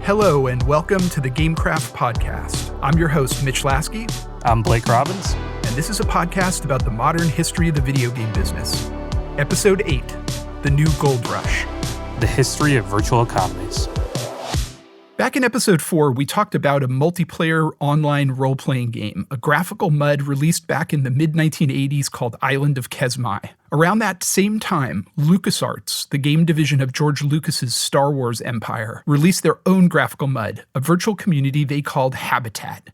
Hello and welcome to the Gamecraft Podcast. I'm your host, Mitch Lasky. I'm Blake Robbins. And this is a podcast about the modern history of the video game business. Episode 8, The New Gold Rush. The history of virtual economies. Back in episode 4, we talked about a multiplayer online role-playing game, a graphical mud released back in the mid-1980s called Island of Kesmai. Around that same time, LucasArts, the game division of George Lucas's Star Wars empire, released their own graphical mud, a virtual community they called Habitat.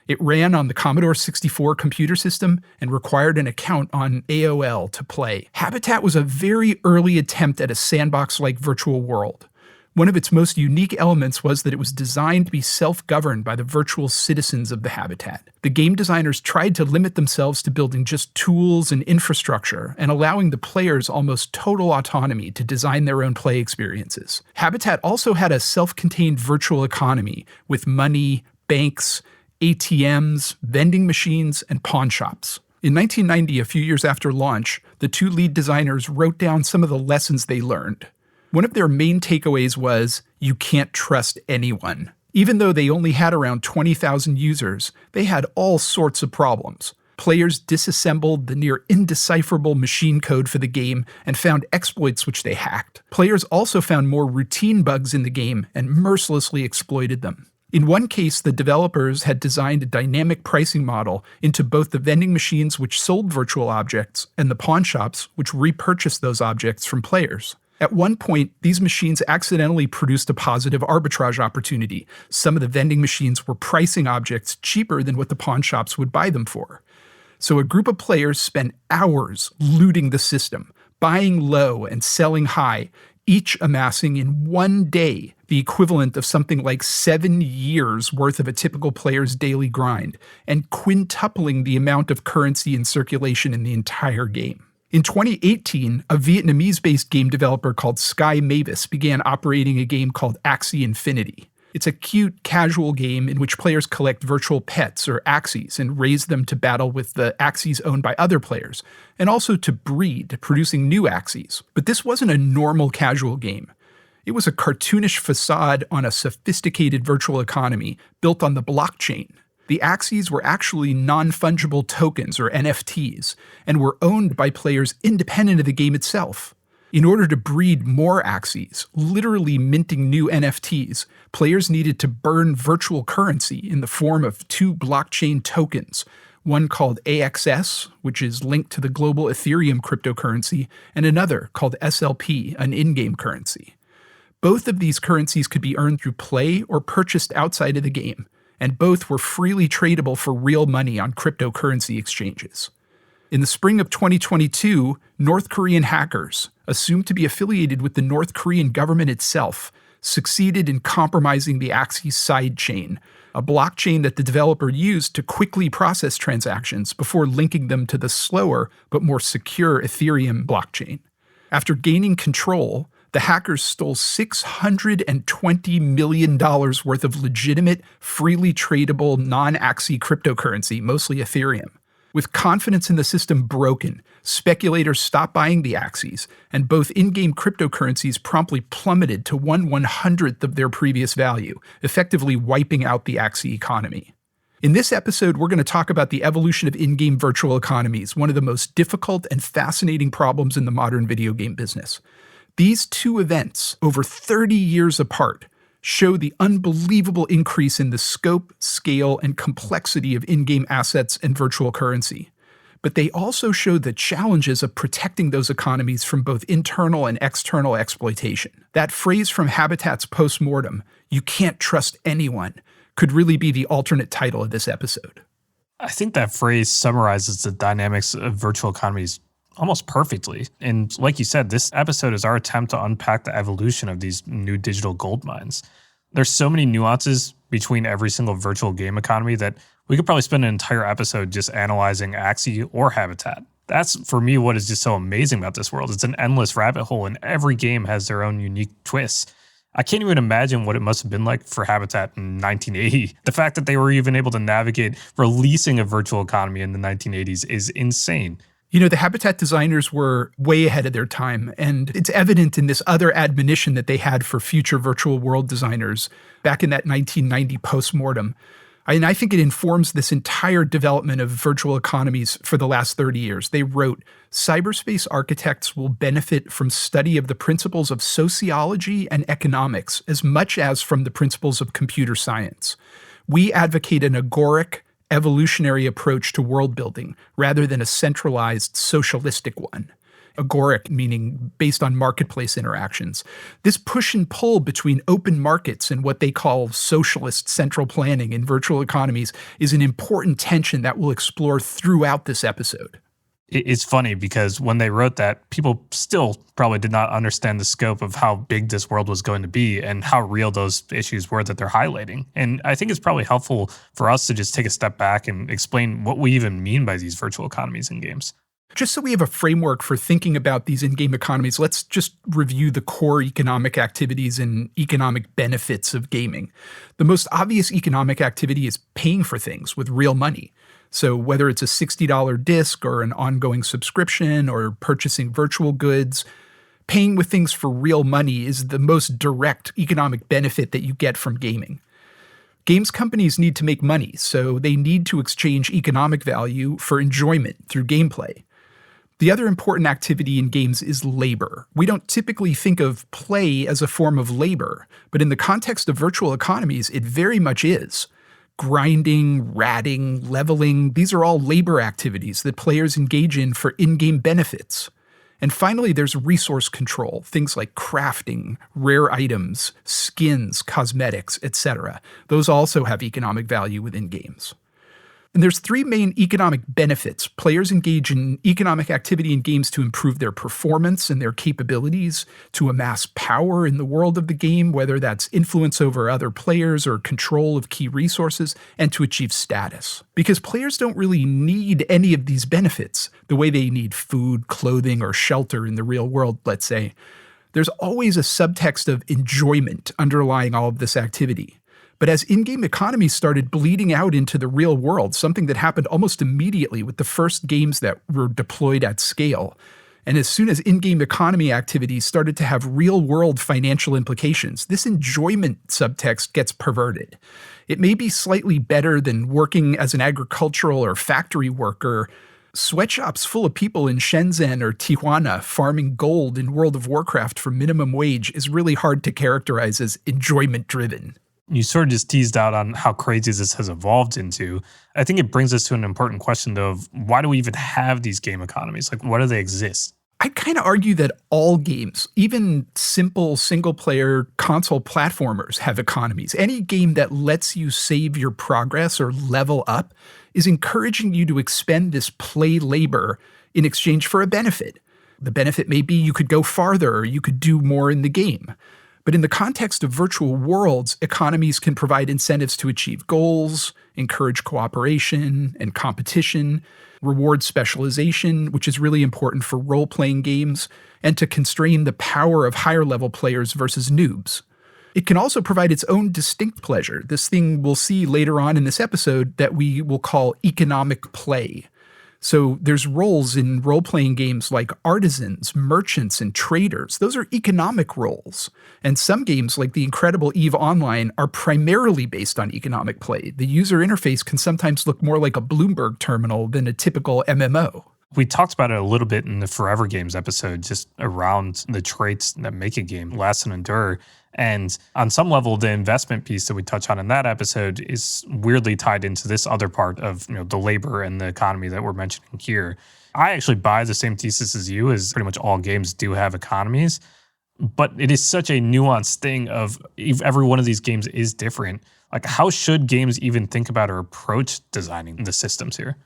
It ran on the Commodore 64 computer system and required an account on AOL to play. Habitat was a very early attempt at a sandbox-like virtual world. One of its most unique elements was that it was designed to be self-governed by the virtual citizens of the habitat. The game designers tried to limit themselves to building just tools and infrastructure and allowing the players almost total autonomy to design their own play experiences. Habitat also had a self-contained virtual economy with money, banks, ATMs, vending machines, and pawn shops. In 1990, a few years after launch, the two lead designers wrote down some of the lessons they learned. One of their main takeaways was, you can't trust anyone. Even though they only had around 20,000 users, they had all sorts of problems. Players disassembled the near indecipherable machine code for the game and found exploits which they hacked. Players also found more routine bugs in the game and mercilessly exploited them. In one case, the developers had designed a dynamic pricing model into both the vending machines which sold virtual objects and the pawn shops which repurchased those objects from players. At one point, these machines accidentally produced a positive arbitrage opportunity. Some of the vending machines were pricing objects cheaper than what the pawn shops would buy them for. So a group of players spent hours looting the system, buying low and selling high, each amassing in one day the equivalent of something like 7 years worth of a typical player's daily grind, and quintupling the amount of currency in circulation in the entire game. In 2018, a Vietnamese-based game developer called Sky Mavis began operating a game called Axie Infinity. It's a cute, casual game in which players collect virtual pets or Axies and raise them to battle with the Axies owned by other players, and also to breed, producing new Axies. But this wasn't a normal casual game. It was a cartoonish facade on a sophisticated virtual economy built on the blockchain. The Axies were actually non-fungible tokens, or NFTs, and were owned by players independent of the game itself. In order to breed more Axies, literally minting new NFTs, players needed to burn virtual currency in the form of two blockchain tokens, one called AXS, which is linked to the global Ethereum cryptocurrency, and another called SLP, an in-game currency. Both of these currencies could be earned through play or purchased outside of the game, and both were freely tradable for real money on cryptocurrency exchanges. In the spring of 2022, North Korean hackers, assumed to be affiliated with the North Korean government itself, succeeded in compromising the Axie sidechain, a blockchain that the developer used to quickly process transactions before linking them to the slower but more secure Ethereum blockchain. After gaining control, the hackers stole $620 million worth of legitimate, freely tradable, non-Axie cryptocurrency, mostly Ethereum. With confidence in the system broken, speculators stopped buying the Axies, and both in-game cryptocurrencies promptly plummeted to 1/100th of their previous value, effectively wiping out the Axie economy. In this episode, we're going to talk about the evolution of in-game virtual economies, one of the most difficult and fascinating problems in the modern video game business. These two events, over 30 years apart, show the unbelievable increase in the scope, scale, and complexity of in-game assets and virtual currency. But they also show the challenges of protecting those economies from both internal and external exploitation. That phrase from Habitat's postmortem, "you can't trust anyone," could really be the alternate title of this episode. I think that phrase summarizes the dynamics of virtual economies almost perfectly. And like you said, this episode is our attempt to unpack the evolution of these new digital gold mines. There's so many nuances between every single virtual game economy that we could probably spend an entire episode just analyzing Axie or Habitat. That's, for me, what is just so amazing about this world. It's an endless rabbit hole, and every game has their own unique twists. I can't even imagine what it must have been like for Habitat in 1980. The fact that they were even able to navigate releasing a virtual economy in the 1980s is insane. The habitat designers were way ahead of their time, and it's evident in this other admonition that they had for future virtual world designers back in that 1990 postmortem. And I think it informs this entire development of virtual economies for the last 30 years. They wrote, cyberspace architects will benefit from study of the principles of sociology and economics as much as from the principles of computer science. We advocate an agoric, evolutionary approach to world building rather than a centralized socialistic one. Agoric meaning based on marketplace interactions. This push and pull between open markets and what they call socialist central planning in virtual economies is an important tension that we'll explore throughout this episode. It's funny because when they wrote that, people still probably did not understand the scope of how big this world was going to be and how real those issues were that they're highlighting. And I think it's probably helpful for us to just take a step back and explain what we even mean by these virtual economies in games. Just so we have a framework for thinking about these in-game economies, let's just review the core economic activities and economic benefits of gaming. The most obvious economic activity is paying for things with real money. So whether it's a $60 disc or an ongoing subscription or purchasing virtual goods, paying with things for real money is the most direct economic benefit that you get from gaming. Games companies need to make money, so they need to exchange economic value for enjoyment through gameplay. The other important activity in games is labor. We don't typically think of play as a form of labor, but in the context of virtual economies, it very much is. Grinding, ratting, leveling, these are all labor activities that players engage in for in-game benefits. And finally, there's resource control, things like crafting, rare items, skins, cosmetics, etc. Those also have economic value within games. And there's three main economic benefits. Players engage in economic activity in games to improve their performance and their capabilities, to amass power in the world of the game, whether that's influence over other players or control of key resources, and to achieve status. Because players don't really need any of these benefits, the way they need food, clothing, or shelter in the real world, let's say. There's always a subtext of enjoyment underlying all of this activity. But as in-game economies started bleeding out into the real world, something that happened almost immediately with the first games that were deployed at scale, and as soon as in-game economy activities started to have real-world financial implications, this enjoyment subtext gets perverted. It may be slightly better than working as an agricultural or factory worker. Sweatshops full of people in Shenzhen or Tijuana farming gold in World of Warcraft for minimum wage is really hard to characterize as enjoyment-driven. You sort of just teased out on how crazy this has evolved into. I think it brings us to an important question, though, of why do we even have these game economies? Like, why do they exist? I'd kind of argue that all games, even simple single-player console platformers, have economies. Any game that lets you save your progress or level up is encouraging you to expend this play labor in exchange for a benefit. The benefit may be you could go farther or you could do more in the game. But in the context of virtual worlds, economies can provide incentives to achieve goals, encourage cooperation and competition, reward specialization, which is really important for role-playing games, and to constrain the power of higher-level players versus noobs. It can also provide its own distinct pleasure, this thing we'll see later on in this episode that we will call economic play. So there's roles in role-playing games like artisans, merchants, and traders. Those are economic roles. And some games, like the incredible EVE Online, are primarily based on economic play. The user interface can sometimes look more like a Bloomberg terminal than a typical MMO. We talked about it a little bit in the Forever Games episode, just around the traits that make a game last and endure. And on some level, the investment piece that we touch on in that episode is weirdly tied into this other part of the labor and the economy that we're mentioning here. I actually buy the same thesis as you, as pretty much all games do have economies. But it is such a nuanced thing of if every one of these games is different. Like, how should games even think about or approach designing the systems here?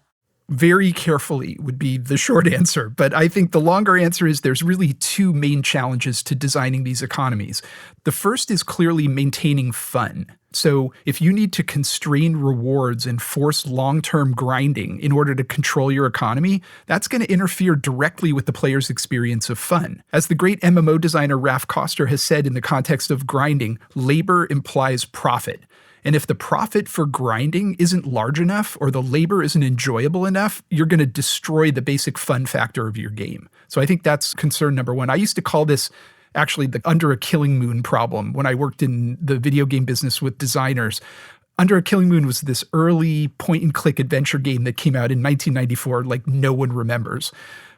Very carefully would be the short answer, but I think the longer answer is there's really two main challenges to designing these economies. The first is clearly maintaining fun. So if you need to constrain rewards and force long-term grinding in order to control your economy, that's going to interfere directly with the player's experience of fun. As the great MMO designer Raf Koster has said in the context of grinding, labor implies profit. And if the profit for grinding isn't large enough or the labor isn't enjoyable enough, you're going to destroy the basic fun factor of your game. So I think that's concern number one. I used to call this actually the under a killing moon problem when I worked in the video game business with designers. Under a Killing Moon was this early point-and-click adventure game that came out in 1994 like no one remembers.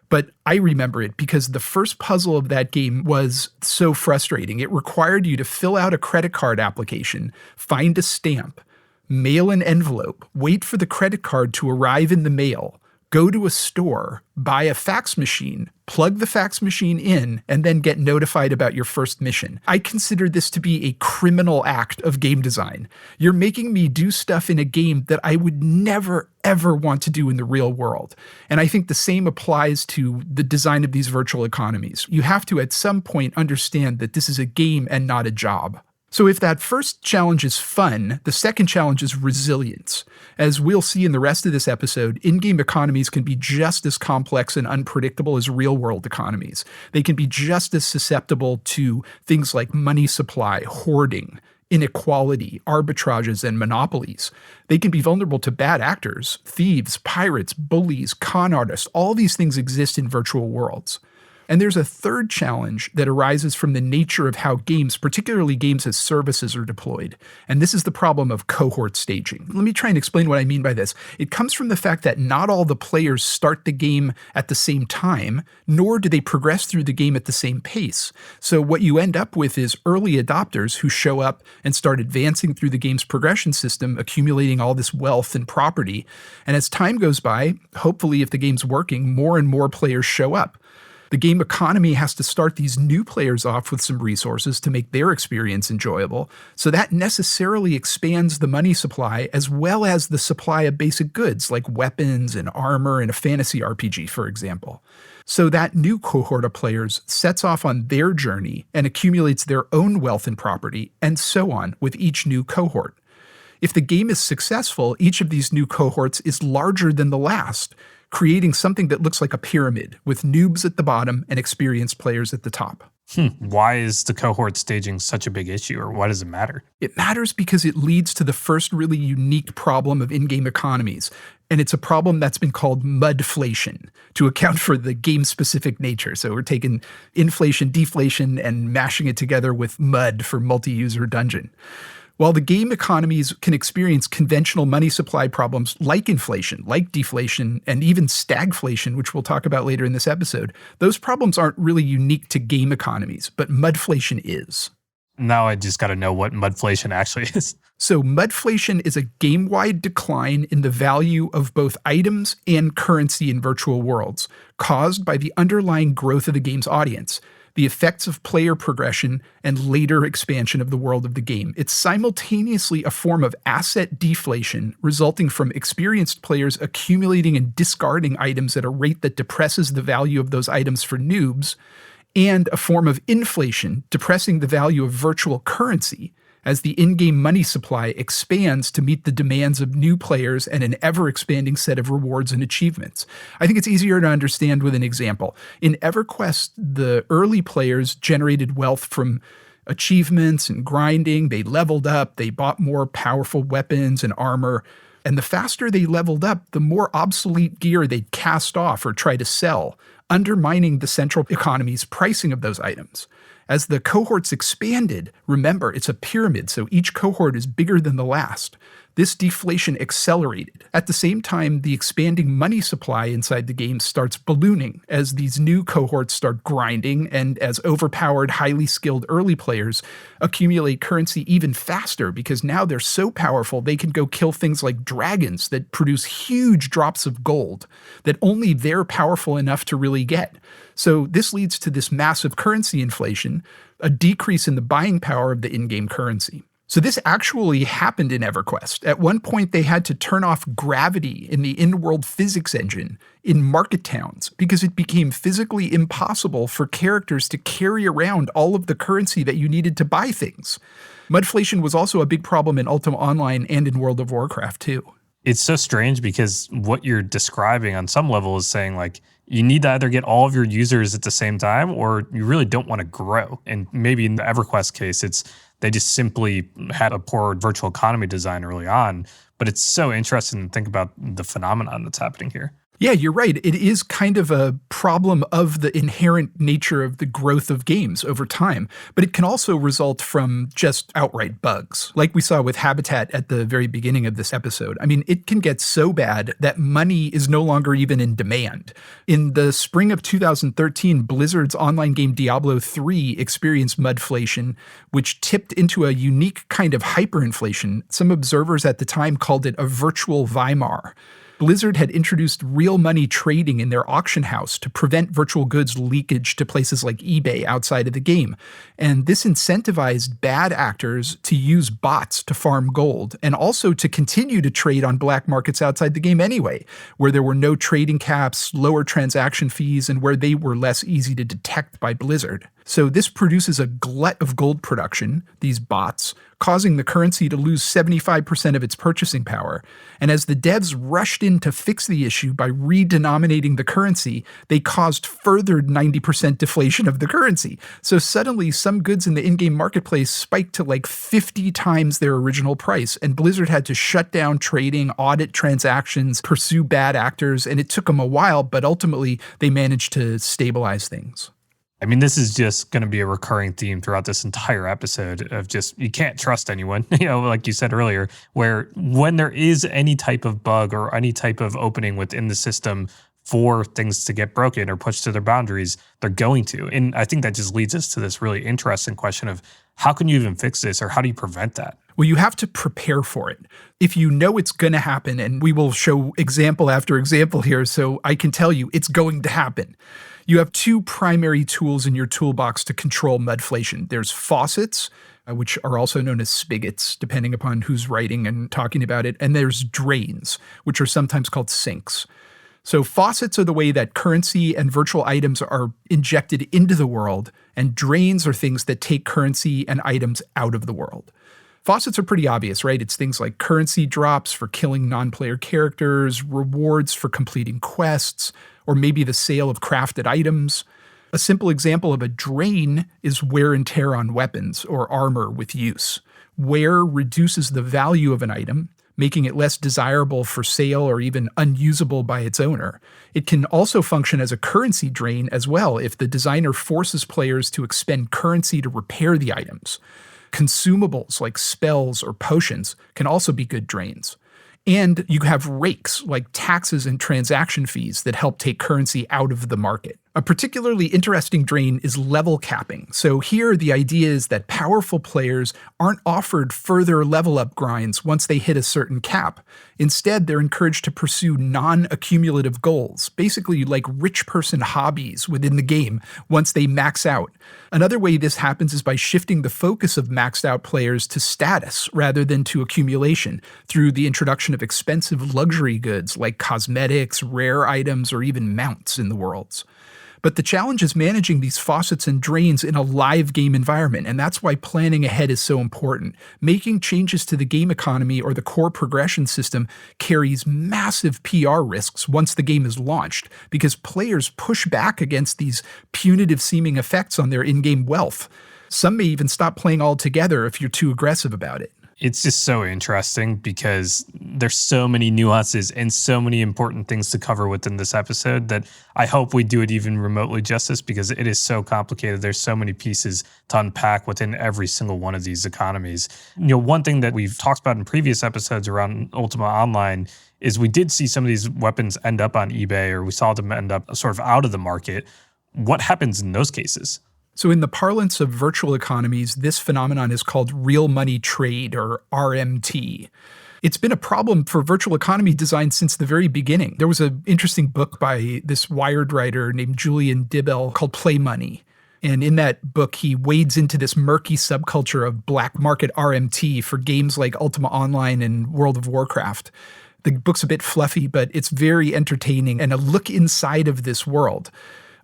But I remember it because the first puzzle of that game was so frustrating. It required you to fill out a credit card application, find a stamp, mail an envelope, wait for the credit card to arrive in the mail, go to a store, buy a fax machine, plug the fax machine in, and then get notified about your first mission. I consider this to be a criminal act of game design. You're making me do stuff in a game that I would never, ever want to do in the real world. And I think the same applies to the design of these virtual economies. You have to, at some point, understand that this is a game and not a job. So if that first challenge is fun, the second challenge is resilience. As we'll see in the rest of this episode, in-game economies can be just as complex and unpredictable as real-world economies. They can be just as susceptible to things like money supply, hoarding, inequality, arbitrages, and monopolies. They can be vulnerable to bad actors, thieves, pirates, bullies, con artists. All these things exist in virtual worlds. And there's a third challenge that arises from the nature of how games, particularly games as services, are deployed. And this is the problem of cohort staging. Let me try and explain what I mean by this. It comes from the fact that not all the players start the game at the same time, nor do they progress through the game at the same pace. So what you end up with is early adopters who show up and start advancing through the game's progression system, accumulating all this wealth and property. And as time goes by, hopefully if the game's working, more and more players show up. The game economy has to start these new players off with some resources to make their experience enjoyable, so that necessarily expands the money supply as well as the supply of basic goods like weapons and armor in a fantasy RPG, for example. So that new cohort of players sets off on their journey and accumulates their own wealth and property, and so on with each new cohort. If the game is successful, each of these new cohorts is larger than the last, creating something that looks like a pyramid with noobs at the bottom and experienced players at the top. Why is the cohort staging such a big issue, or why does it matter? It matters because it leads to the first really unique problem of in-game economies, and it's a problem that's been called mudflation to account for the game-specific nature. So we're taking inflation, deflation, and mashing it together with mud for multi-user dungeon. While the game economies can experience conventional money supply problems like inflation, like deflation, and even stagflation, which we'll talk about later in this episode, those problems aren't really unique to game economies, but mudflation is. Now I just got to know what mudflation actually is. So mudflation is a game-wide decline in the value of both items and currency in virtual worlds, caused by the underlying growth of the game's audience, the effects of player progression, and later expansion of the world of the game. It's simultaneously a form of asset deflation resulting from experienced players accumulating and discarding items at a rate that depresses the value of those items for noobs, and a form of inflation depressing the value of virtual currency as the in-game money supply expands to meet the demands of new players and an ever-expanding set of rewards and achievements. I think it's easier to understand with an example. In EverQuest, the early players generated wealth from achievements and grinding. They leveled up, they bought more powerful weapons and armor, and the faster they leveled up, the more obsolete gear they'd cast off or try to sell, undermining the central economy's pricing of those items. As the cohorts expanded, remember, it's a pyramid, so each cohort is bigger than the last. This deflation accelerated. At the same time, the expanding money supply inside the game starts ballooning as these new cohorts start grinding and as overpowered, highly skilled early players accumulate currency even faster because now they're so powerful they can go kill things like dragons that produce huge drops of gold that only they're powerful enough to really get. So this leads to this massive currency inflation, a decrease in the buying power of the in-game currency. So this actually happened in EverQuest. At one point, they had to turn off gravity in the in-world physics engine in market towns because it became physically impossible for characters to carry around all of the currency that you needed to buy things. Mudflation was also a big problem in Ultima Online and in World of Warcraft too. It's so strange because what you're describing on some level is saying like you need to either get all of your users at the same time or you really don't want to grow. And maybe in the EverQuest case, it's they just simply had a poor virtual economy design early on. But it's so interesting to think about the phenomenon that's happening here. Yeah, you're right. It is kind of a problem of the inherent nature of the growth of games over time, but it can also result from just outright bugs, like we saw with Habitat at the very beginning of this episode. I mean, it can get so bad that money is no longer even in demand. In the spring of 2013, Blizzard's online game Diablo 3 experienced mudflation, which tipped into a unique kind of hyperinflation. Some observers at the time called it a virtual Weimar. Blizzard had introduced real money trading in their auction house to prevent virtual goods leakage to places like eBay outside of the game. And this incentivized bad actors to use bots to farm gold and also to continue to trade on black markets outside the game anyway, where there were no trading caps, lower transaction fees, and where they were less easy to detect by Blizzard. So this produces a glut of gold production, these bots, causing the currency to lose 75% of its purchasing power. And as the devs rushed in to fix the issue by redenominating the currency, they caused further 90% deflation of the currency. So suddenly some goods in the in-game marketplace spiked to like 50 times their original price, and Blizzard had to shut down trading, audit transactions, pursue bad actors, and it took them a while, but ultimately they managed to stabilize things. I mean, this is just going to be a recurring theme throughout this entire episode of just, you can't trust anyone, like you said earlier, where when there is any type of bug or any type of opening within the system for things to get broken or pushed to their boundaries, they're going to. And I think that just leads us to this really interesting question of how can you even fix this or how do you prevent that? Well, you have to prepare for it. If you know it's going to happen, and we will show example after example here, so I can tell you it's going to happen. You have two primary tools in your toolbox to control mudflation. There's faucets, which are also known as spigots, depending upon who's writing and talking about it. And there's drains, which are sometimes called sinks. So faucets are the way that currency and virtual items are injected into the world, and drains are things that take currency and items out of the world. Faucets are pretty obvious, right? It's things like currency drops for killing non-player characters, rewards for completing quests, or maybe the sale of crafted items. A simple example of a drain is wear and tear on weapons or armor with use. Wear reduces the value of an item, making it less desirable for sale or even unusable by its owner. It can also function as a currency drain as well if the designer forces players to expend currency to repair the items. Consumables like spells or potions can also be good drains. And you have rakes like taxes and transaction fees that help take currency out of the market. A particularly interesting drain is level capping. So here the idea is that powerful players aren't offered further level up grinds once they hit a certain cap. Instead, they're encouraged to pursue non-accumulative goals, basically like rich person hobbies within the game once they max out. Another way this happens is by shifting the focus of maxed out players to status rather than to accumulation through the introduction of expensive luxury goods like cosmetics, rare items, or even mounts in the worlds. But the challenge is managing these faucets and drains in a live game environment, and that's why planning ahead is so important. Making changes to the game economy or the core progression system carries massive PR risks once the game is launched, because players push back against these punitive-seeming effects on their in-game wealth. Some may even stop playing altogether if you're too aggressive about it. It's just so interesting because there's so many nuances and so many important things to cover within this episode that I hope we do it even remotely justice because it is so complicated. There's so many pieces to unpack within every single one of these economies. One thing that we've talked about in previous episodes around Ultima Online is we did see some of these weapons end up on eBay, or we saw them end up sort of out of the market. What happens in those cases? So in the parlance of virtual economies, this phenomenon is called real money trade, or RMT. It's been a problem for virtual economy design since the very beginning. There was an interesting book by this Wired writer named Julian Dibel called Play Money. And in that book, he wades into this murky subculture of black market RMT for games like Ultima Online and World of Warcraft. The book's a bit fluffy, but it's very entertaining and a look inside of this world.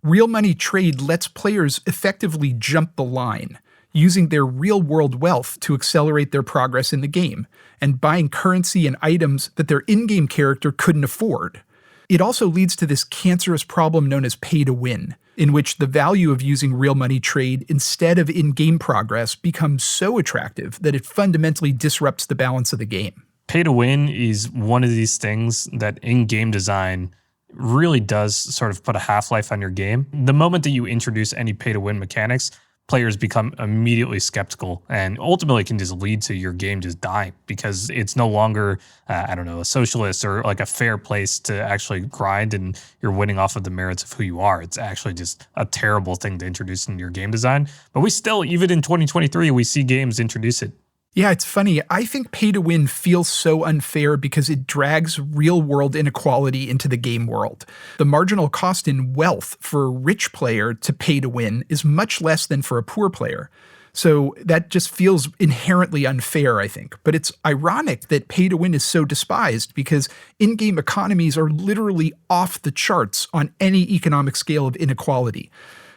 Real money trade lets players effectively jump the line. using their real-world wealth to accelerate their progress in the game, and buying currency and items that their in-game character couldn't afford. It also leads to this cancerous problem known as pay-to-win, in which the value of using real money trade instead of in-game progress becomes so attractive that it fundamentally disrupts the balance of the game. Pay to win is one of these things that in game design really does sort of put a half-life on your game. The moment that you introduce any pay to win mechanics, players become immediately skeptical and ultimately can just lead to your game just dying because it's no longer, a socialist or like a fair place to actually grind and you're winning off of the merits of who you are. It's actually just a terrible thing to introduce into your game design. But we still, even in 2023, we see games introduce it. Yeah, it's funny. I think pay to win feels so unfair because it drags real world inequality into the game world. The marginal cost in wealth for a rich player to pay to win is much less than for a poor player. So that just feels inherently unfair, I think. But it's ironic that pay to win is so despised because in-game economies are literally off the charts on any economic scale of inequality.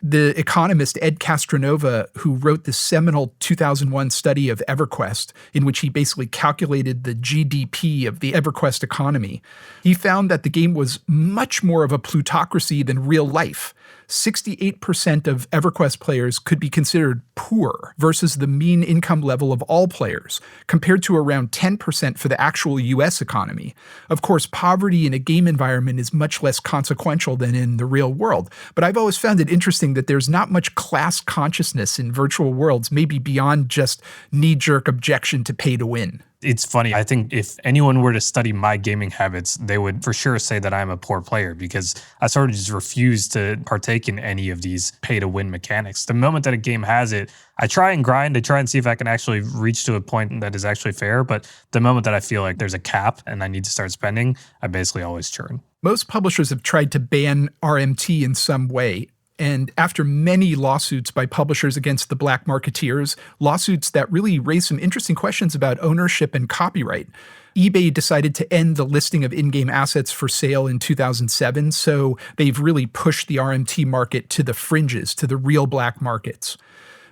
The economist Ed Castronova, who wrote this seminal 2001 study of EverQuest, in which he basically calculated the GDP of the EverQuest economy, he found that the game was much more of a plutocracy than real life. 68% of EverQuest players could be considered poor versus the mean income level of all players, compared to around 10% for the actual US economy. Of course, poverty in a game environment is much less consequential than in the real world, but I've always found it interesting that there's not much class consciousness in virtual worlds, maybe beyond just knee-jerk objection to pay to win. It's funny. I think if anyone were to study my gaming habits, they would for sure say that I'm a poor player because I sort of just refuse to partake in any of these pay-to-win mechanics. The moment that a game has it, I try and grind. I try and see if I can actually reach to a point that is actually fair. But the moment that I feel like there's a cap and I need to start spending, I basically always churn. Most publishers have tried to ban RMT in some way. And after many lawsuits by publishers against the black marketeers, lawsuits that really raise some interesting questions about ownership and copyright, eBay decided to end the listing of in-game assets for sale in 2007, so they've really pushed the RMT market to the fringes, to the real black markets.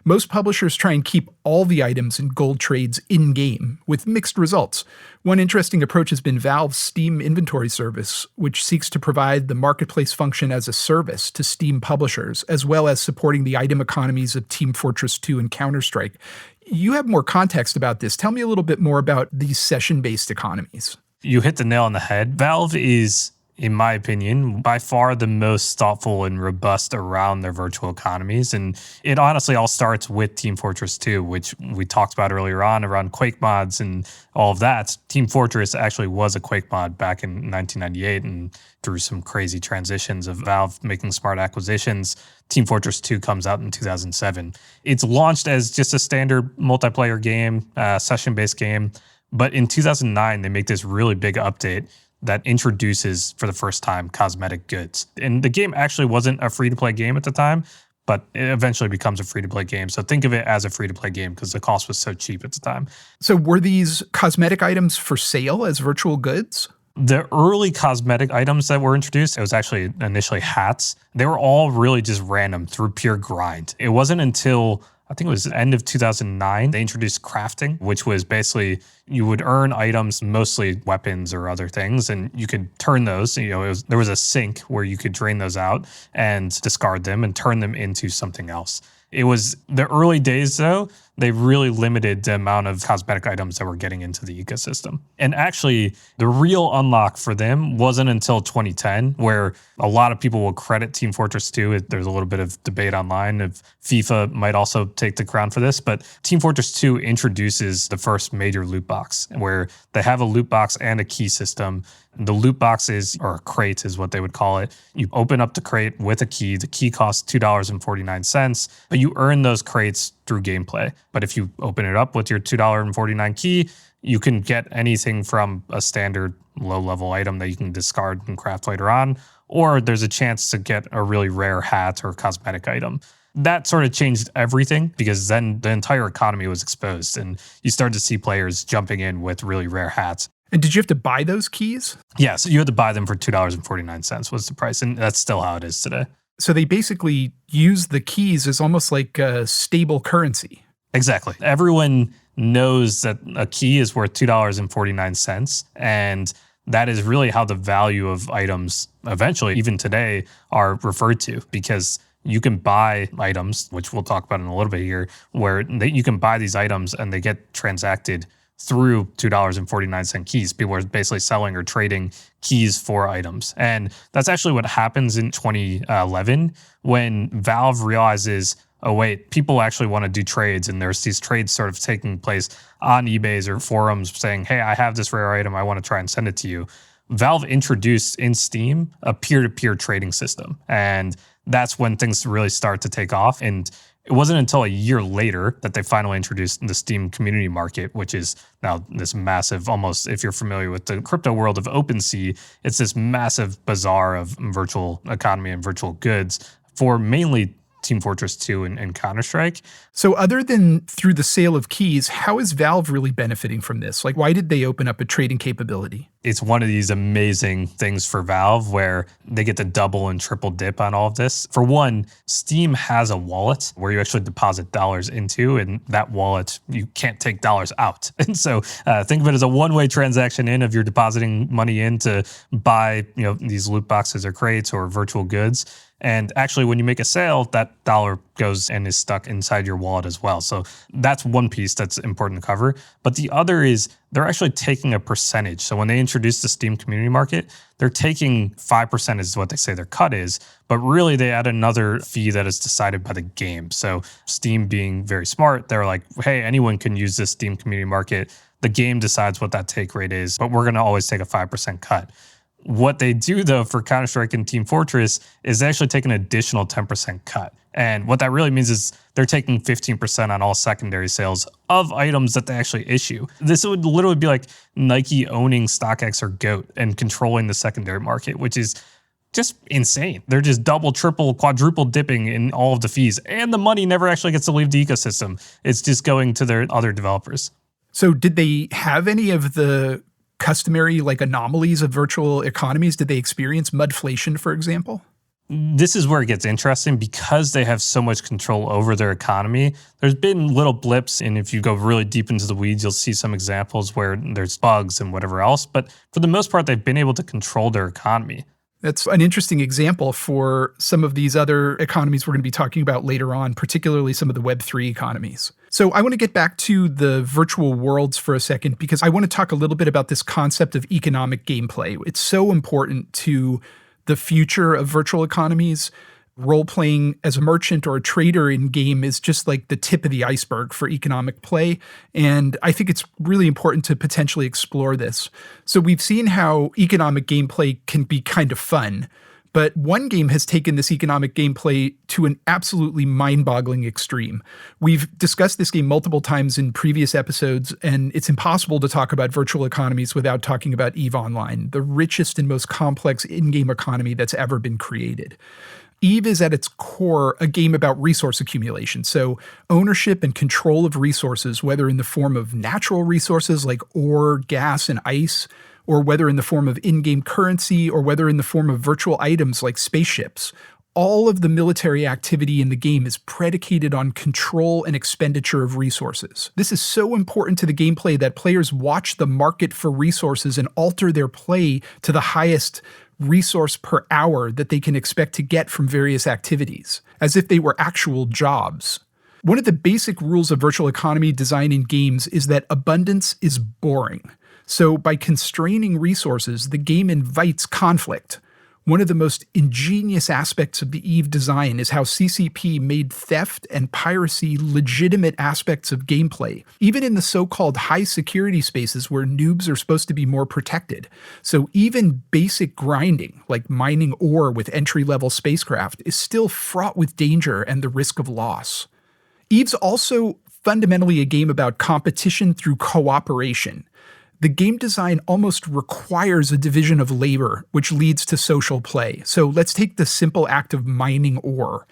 Most publishers try and keep all the items and gold trades in-game, with mixed results. One interesting approach has been Valve's Steam inventory service, which seeks to provide the marketplace function as a service to Steam publishers, as well as supporting the item economies of Team Fortress 2 and Counter-Strike. You have more context about this. Tell me a little bit more about these session-based economies. You hit the nail on the head. Valve is, in my opinion, by far the most thoughtful and robust around their virtual economies. And it honestly all starts with Team Fortress 2, which we talked about earlier on around Quake mods and all of that. Team Fortress actually was a Quake mod back in 1998, and through some crazy transitions of Valve making smart acquisitions, Team Fortress 2 comes out in 2007. It's launched as just a standard multiplayer game, session-based game. But in 2009, they make this really big update that introduces, for the first time, cosmetic goods. And the game actually wasn't a free-to-play game at the time, but it eventually becomes a free-to-play game. So think of it as a free-to-play game because the cost was so cheap at the time. So were these cosmetic items for sale as virtual goods? The early cosmetic items that were introduced, it was actually initially hats. They were all really just random through pure grind. It wasn't until I think it was the end of 2009, they introduced crafting, which was basically you would earn items, mostly weapons or other things, and you could turn those. There was a sink where you could drain those out and discard them and turn them into something else. It was the early days, though, they really limited the amount of cosmetic items that were getting into the ecosystem. And actually, the real unlock for them wasn't until 2010, where a lot of people will credit Team Fortress 2. There's a little bit of debate online if FIFA might also take the crown for this, but Team Fortress 2 introduces the first major loot box, where they have a loot box and a key system. The loot boxes, or a crate is what they would call it. You open up the crate with a key. The key costs $2.49, but you earn those crates through gameplay. But if you open it up with your $2.49 key, you can get anything from a standard low-level item that you can discard and craft later on, or there's a chance to get a really rare hat or cosmetic item. That sort of changed everything because then the entire economy was exposed and you started to see players jumping in with really rare hats. And did you have to buy those keys? Yeah, so you had to buy them for $2.49 was the price, and that's still how it is today. So they basically use the keys as almost like a stable currency. Exactly. Everyone knows that a key is worth $2.49. And that is really how the value of items eventually, even today, are referred to, because you can buy items, which we'll talk about in a little bit here, where you can buy these items and they get transacted through $2.49 keys. People are basically selling or trading keys for items. And that's actually what happens in 2011 when Valve realizes, oh, wait, people actually want to do trades. And there's these trades sort of taking place on eBays or forums saying, hey, I have this rare item. I want to try and send it to you. Valve introduced in Steam a peer-to-peer trading system. And that's when things really start to take off. And it wasn't until a year later that they finally introduced the Steam community market, which is now this massive, almost, if you're familiar with the crypto world of OpenSea, it's this massive bazaar of virtual economy and virtual goods for mainly Team Fortress 2 and Counter-Strike. So other than through the sale of keys, how is Valve really benefiting from this? Like, why did they open up a trading capability? It's one of these amazing things for Valve where they get to double and triple dip on all of this. For one, Steam has a wallet where you actually deposit dollars into, and that wallet, you can't take dollars out. And so think of it as a one-way transaction in, if you're depositing money in to buy, these loot boxes or crates or virtual goods. And actually, when you make a sale, that dollar goes and is stuck inside your wallet as well. So that's one piece that's important to cover. But the other is they're actually taking a percentage. So when they introduced the Steam community market, they're taking 5% is what they say their cut is. But really, they add another fee that is decided by the game. So Steam being very smart, they're like, hey, anyone can use this Steam community market. The game decides what that take rate is, but we're going to always take a 5% cut. What they do, though, for Counter-Strike and Team Fortress is they actually take an additional 10% cut. And what that really means is they're taking 15% on all secondary sales of items that they actually issue. This would literally be like Nike owning StockX or GOAT and controlling the secondary market, which is just insane. They're just double, triple, quadruple dipping in all of the fees. And the money never actually gets to leave the ecosystem. It's just going to their other developers. So did they have any of the customary anomalies of virtual economies? Did they experience mudflation, for example? This is where it gets interesting because they have so much control over their economy. There's been little blips, and if you go really deep into the weeds, you'll see some examples where there's bugs and whatever else. But for the most part, they've been able to control their economy. That's an interesting example for some of these other economies we're going to be talking about later on, particularly some of the Web3 economies. So I want to get back to the virtual worlds for a second because I want to talk a little bit about this concept of economic gameplay. It's so important to the future of virtual economies. Role-playing as a merchant or a trader in game is just like the tip of the iceberg for economic play. And I think it's really important to potentially explore this. So we've seen how economic gameplay can be kind of fun, but one game has taken this economic gameplay to an absolutely mind-boggling extreme. We've discussed this game multiple times in previous episodes, and it's impossible to talk about virtual economies without talking about EVE Online, the richest and most complex in-game economy that's ever been created. EVE is at its core a game about resource accumulation, so ownership and control of resources, whether in the form of natural resources like ore, gas, and ice, or whether in the form of in-game currency, or whether in the form of virtual items like spaceships. All of the military activity in the game is predicated on control and expenditure of resources. This is so important to the gameplay that players watch the market for resources and alter their play to the highest resource per hour that they can expect to get from various activities, as if they were actual jobs. One of the basic rules of virtual economy design in games is that abundance is boring. So by constraining resources, the game invites conflict. One of the most ingenious aspects of the EVE design is how CCP made theft and piracy legitimate aspects of gameplay, even in the so-called high-security spaces where noobs are supposed to be more protected. So even basic grinding, like mining ore with entry-level spacecraft, is still fraught with danger and the risk of loss. EVE's also fundamentally a game about competition through cooperation. The game design almost requires a division of labor, which leads to social play. So let's take the simple act of mining ore.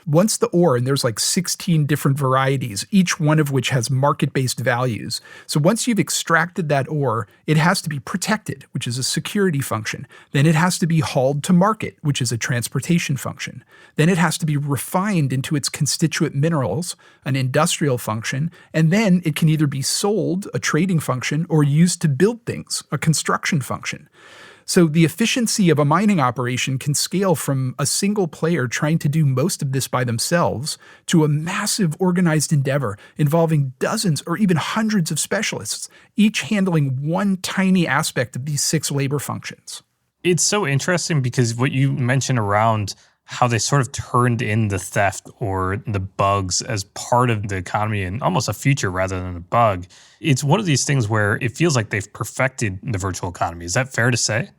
Once the ore, and there's like 16 different varieties, each one of which has market-based values. So once you've extracted that ore, it has to be protected, which is a security function. Then it has to be hauled to market, which is a transportation function. Then it has to be refined into its constituent minerals, an industrial function. And then it can either be sold, a trading function, or used to build things, a construction function. So the efficiency of a mining operation can scale from a single player trying to do most of this by themselves to a massive organized endeavor involving dozens or even hundreds of specialists, each handling one tiny aspect of these 6 labor functions. It's so interesting because what you mentioned around how they sort of turned in the theft or the bugs as part of the economy and almost a feature rather than a bug. It's one of these things where it feels like they've perfected the virtual economy. Is that fair to say?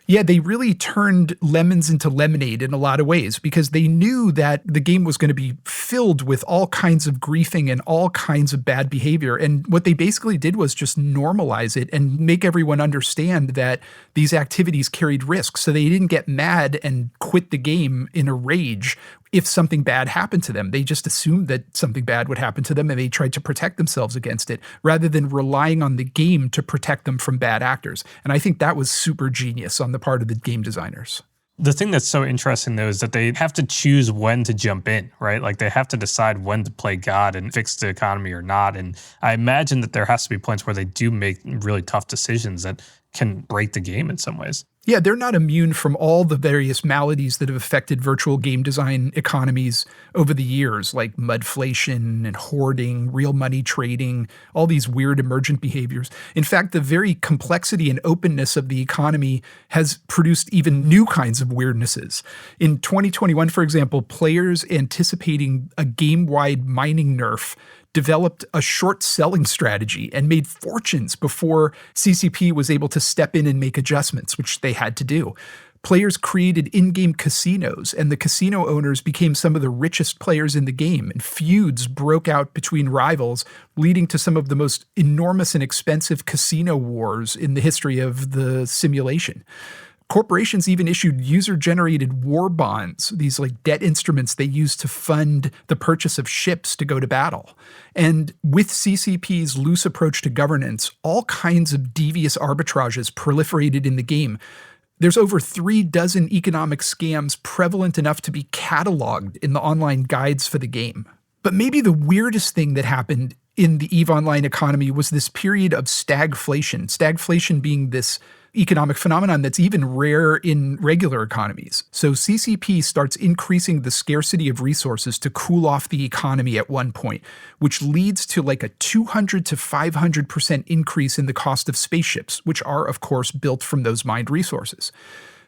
Yeah, they really turned lemons into lemonade in a lot of ways because they knew that the game was going to be filled with all kinds of griefing and all kinds of bad behavior. And what they basically did was just normalize it and make everyone understand that these activities carried risks. So they didn't get mad and quit the game in a rage if something bad happened to them. They just assumed that something bad would happen to them and they tried to protect themselves against it rather than relying on the game to protect them from bad actors. And I think that was super genius on the part of the game designers. The thing that's so interesting, though, is that they have to choose when to jump in, right? Like they have to decide when to play God and fix the economy or not. And I imagine that there has to be points where they do make really tough decisions that can break the game in some ways. Yeah, they're not immune from all the various maladies that have affected virtual game design economies over the years, like mudflation and hoarding, real money trading, all these weird emergent behaviors. In fact, the very complexity and openness of the economy has produced even new kinds of weirdnesses. In 2021, for example, players anticipating a game-wide mining nerf developed a short selling strategy and made fortunes before CCP was able to step in and make adjustments, which they had to do. Players created in-game casinos, and the casino owners became some of the richest players in the game, and feuds broke out between rivals, leading to some of the most enormous and expensive casino wars in the history of the simulation. Corporations even issued user-generated war bonds, these like debt instruments they use to fund the purchase of ships to go to battle. And with CCP's loose approach to governance, all kinds of devious arbitrages proliferated in the game. There's over 36 economic scams prevalent enough to be cataloged in the online guides for the game. But maybe the weirdest thing that happened in the EVE Online economy was this period of stagflation. Stagflation being this economic phenomenon that's even rare in regular economies. So CCP starts increasing the scarcity of resources to cool off the economy at one point, which leads to like a 200 to 500% increase in the cost of spaceships, which are, of course, built from those mined resources.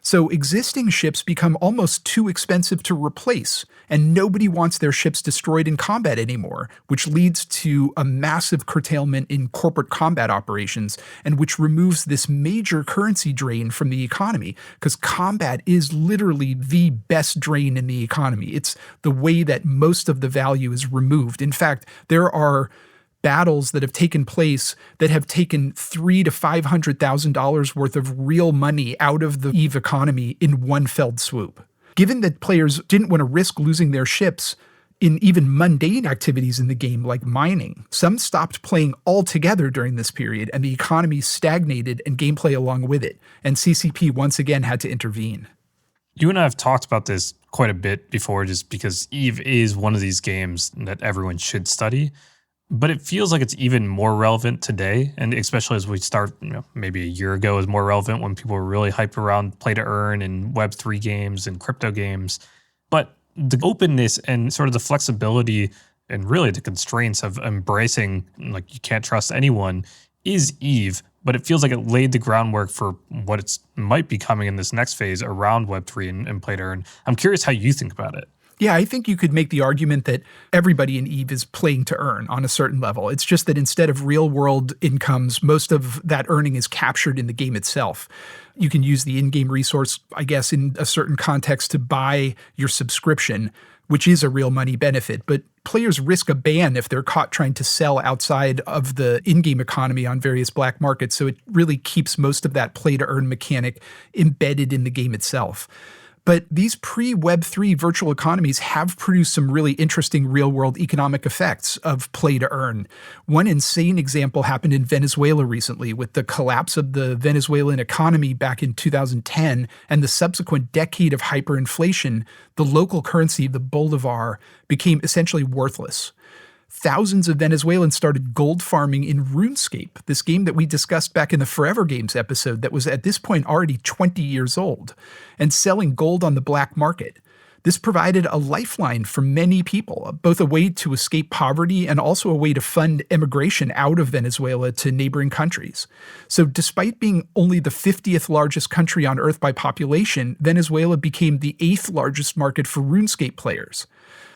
So existing ships become almost too expensive to replace, and nobody wants their ships destroyed in combat anymore, which leads to a massive curtailment in corporate combat operations, and which removes this major currency drain from the economy, because combat is literally the best drain in the economy. It's the way that most of the value is removed. In fact, there are battles that have taken place that have taken $300,000 to $500,000 worth of real money out of the EVE economy in one felled swoop. Given that players didn't want to risk losing their ships in even mundane activities in the game like mining, some stopped playing altogether during this period, and the economy stagnated and gameplay along with it, and CCP once again had to intervene. You and I have talked about this quite a bit before just because EVE is one of these games that everyone should study. But it feels like it's even more relevant today, and especially as we start, maybe a year ago was more relevant when people were really hyped around play to earn and Web3 games and crypto games. But the openness and sort of the flexibility and really the constraints of embracing, like you can't trust anyone, is EVE. But it feels like it laid the groundwork for what it might be coming in this next phase around Web3 and play to earn. I'm curious how you think about it. Yeah, I think you could make the argument that everybody in EVE is playing to earn on a certain level. It's just that instead of real-world incomes, most of that earning is captured in the game itself. You can use the in-game resource, I guess, in a certain context to buy your subscription, which is a real money benefit. But players risk a ban if they're caught trying to sell outside of the in-game economy on various black markets. So it really keeps most of that play-to-earn mechanic embedded in the game itself. But these pre-Web3 virtual economies have produced some really interesting real-world economic effects of play to earn. One insane example happened in Venezuela recently with the collapse of the Venezuelan economy back in 2010 and the subsequent decade of hyperinflation. The local currency, the bolivar, became essentially worthless. Thousands of Venezuelans started gold farming in RuneScape, this game that we discussed back in the Forever Games episode that was at this point already 20 years old, and selling gold on the black market. This provided a lifeline for many people, both a way to escape poverty and also a way to fund immigration out of Venezuela to neighboring countries. So despite being only the 50th largest country on Earth by population, Venezuela became the 8th largest market for RuneScape players.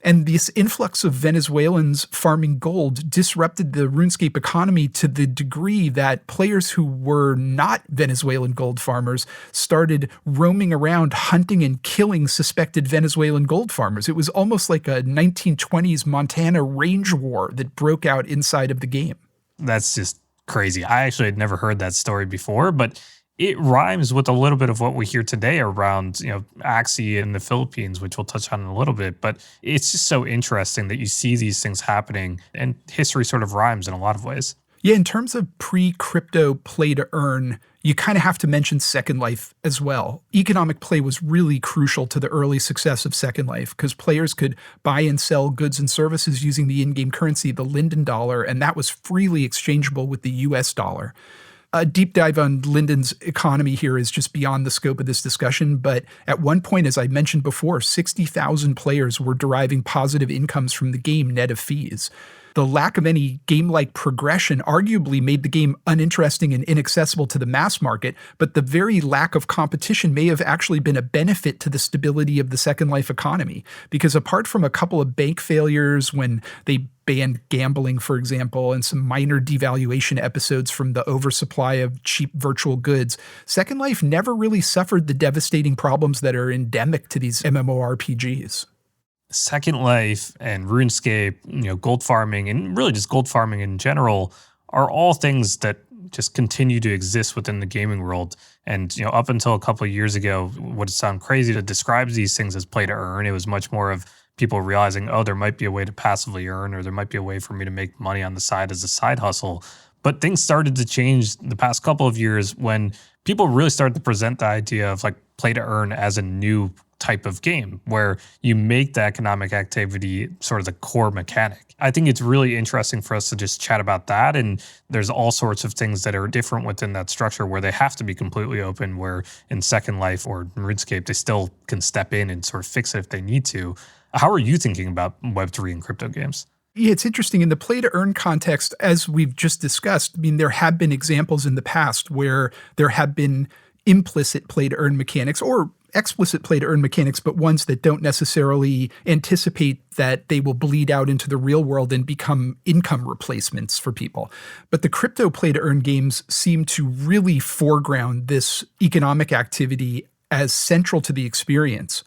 And this influx of Venezuelans farming gold disrupted the RuneScape economy to the degree that players who were not Venezuelan gold farmers started roaming around hunting and killing suspected Venezuelan gold farmers. It was almost like a 1920s Montana range war that broke out inside of the game. That's just crazy. I actually had never heard that story before, but it rhymes with a little bit of what we hear today around, Axie in the Philippines, which we'll touch on in a little bit. But it's just so interesting that you see these things happening, and history sort of rhymes in a lot of ways. Yeah, in terms of pre-crypto play to earn, you kind of have to mention Second Life as well. Economic play was really crucial to the early success of Second Life because players could buy and sell goods and services using the in-game currency, the Linden dollar, and that was freely exchangeable with the US dollar. A deep dive on Linden's economy here is just beyond the scope of this discussion, but at one point, as I mentioned before, 60,000 players were deriving positive incomes from the game net of fees. The lack of any game-like progression arguably made the game uninteresting and inaccessible to the mass market, but the very lack of competition may have actually been a benefit to the stability of the Second Life economy, because apart from a couple of bank failures when they banned gambling, for example, and some minor devaluation episodes from the oversupply of cheap virtual goods, Second Life never really suffered the devastating problems that are endemic to these MMORPGs. Second Life and RuneScape, gold farming, and really just gold farming in general are all things that just continue to exist within the gaming world. And, up until a couple of years ago, would sound crazy to describe these things as play to earn. It was much more of people realizing, there might be a way to passively earn, or there might be a way for me to make money on the side as a side hustle. But things started to change the past couple of years when people really started to present the idea of play to earn as a new type of game where you make the economic activity sort of the core mechanic. I think it's really interesting for us to just chat about that. And there's all sorts of things that are different within that structure where they have to be completely open, where in Second Life or RuneScape, they still can step in and sort of fix it if they need to. How are you thinking about Web3 and crypto games? Yeah, it's interesting. In the play-to-earn context, as we've just discussed, there have been examples in the past where there have been implicit play-to-earn mechanics or explicit play-to-earn mechanics, but ones that don't necessarily anticipate that they will bleed out into the real world and become income replacements for people. But the crypto play-to-earn games seem to really foreground this economic activity as central to the experience.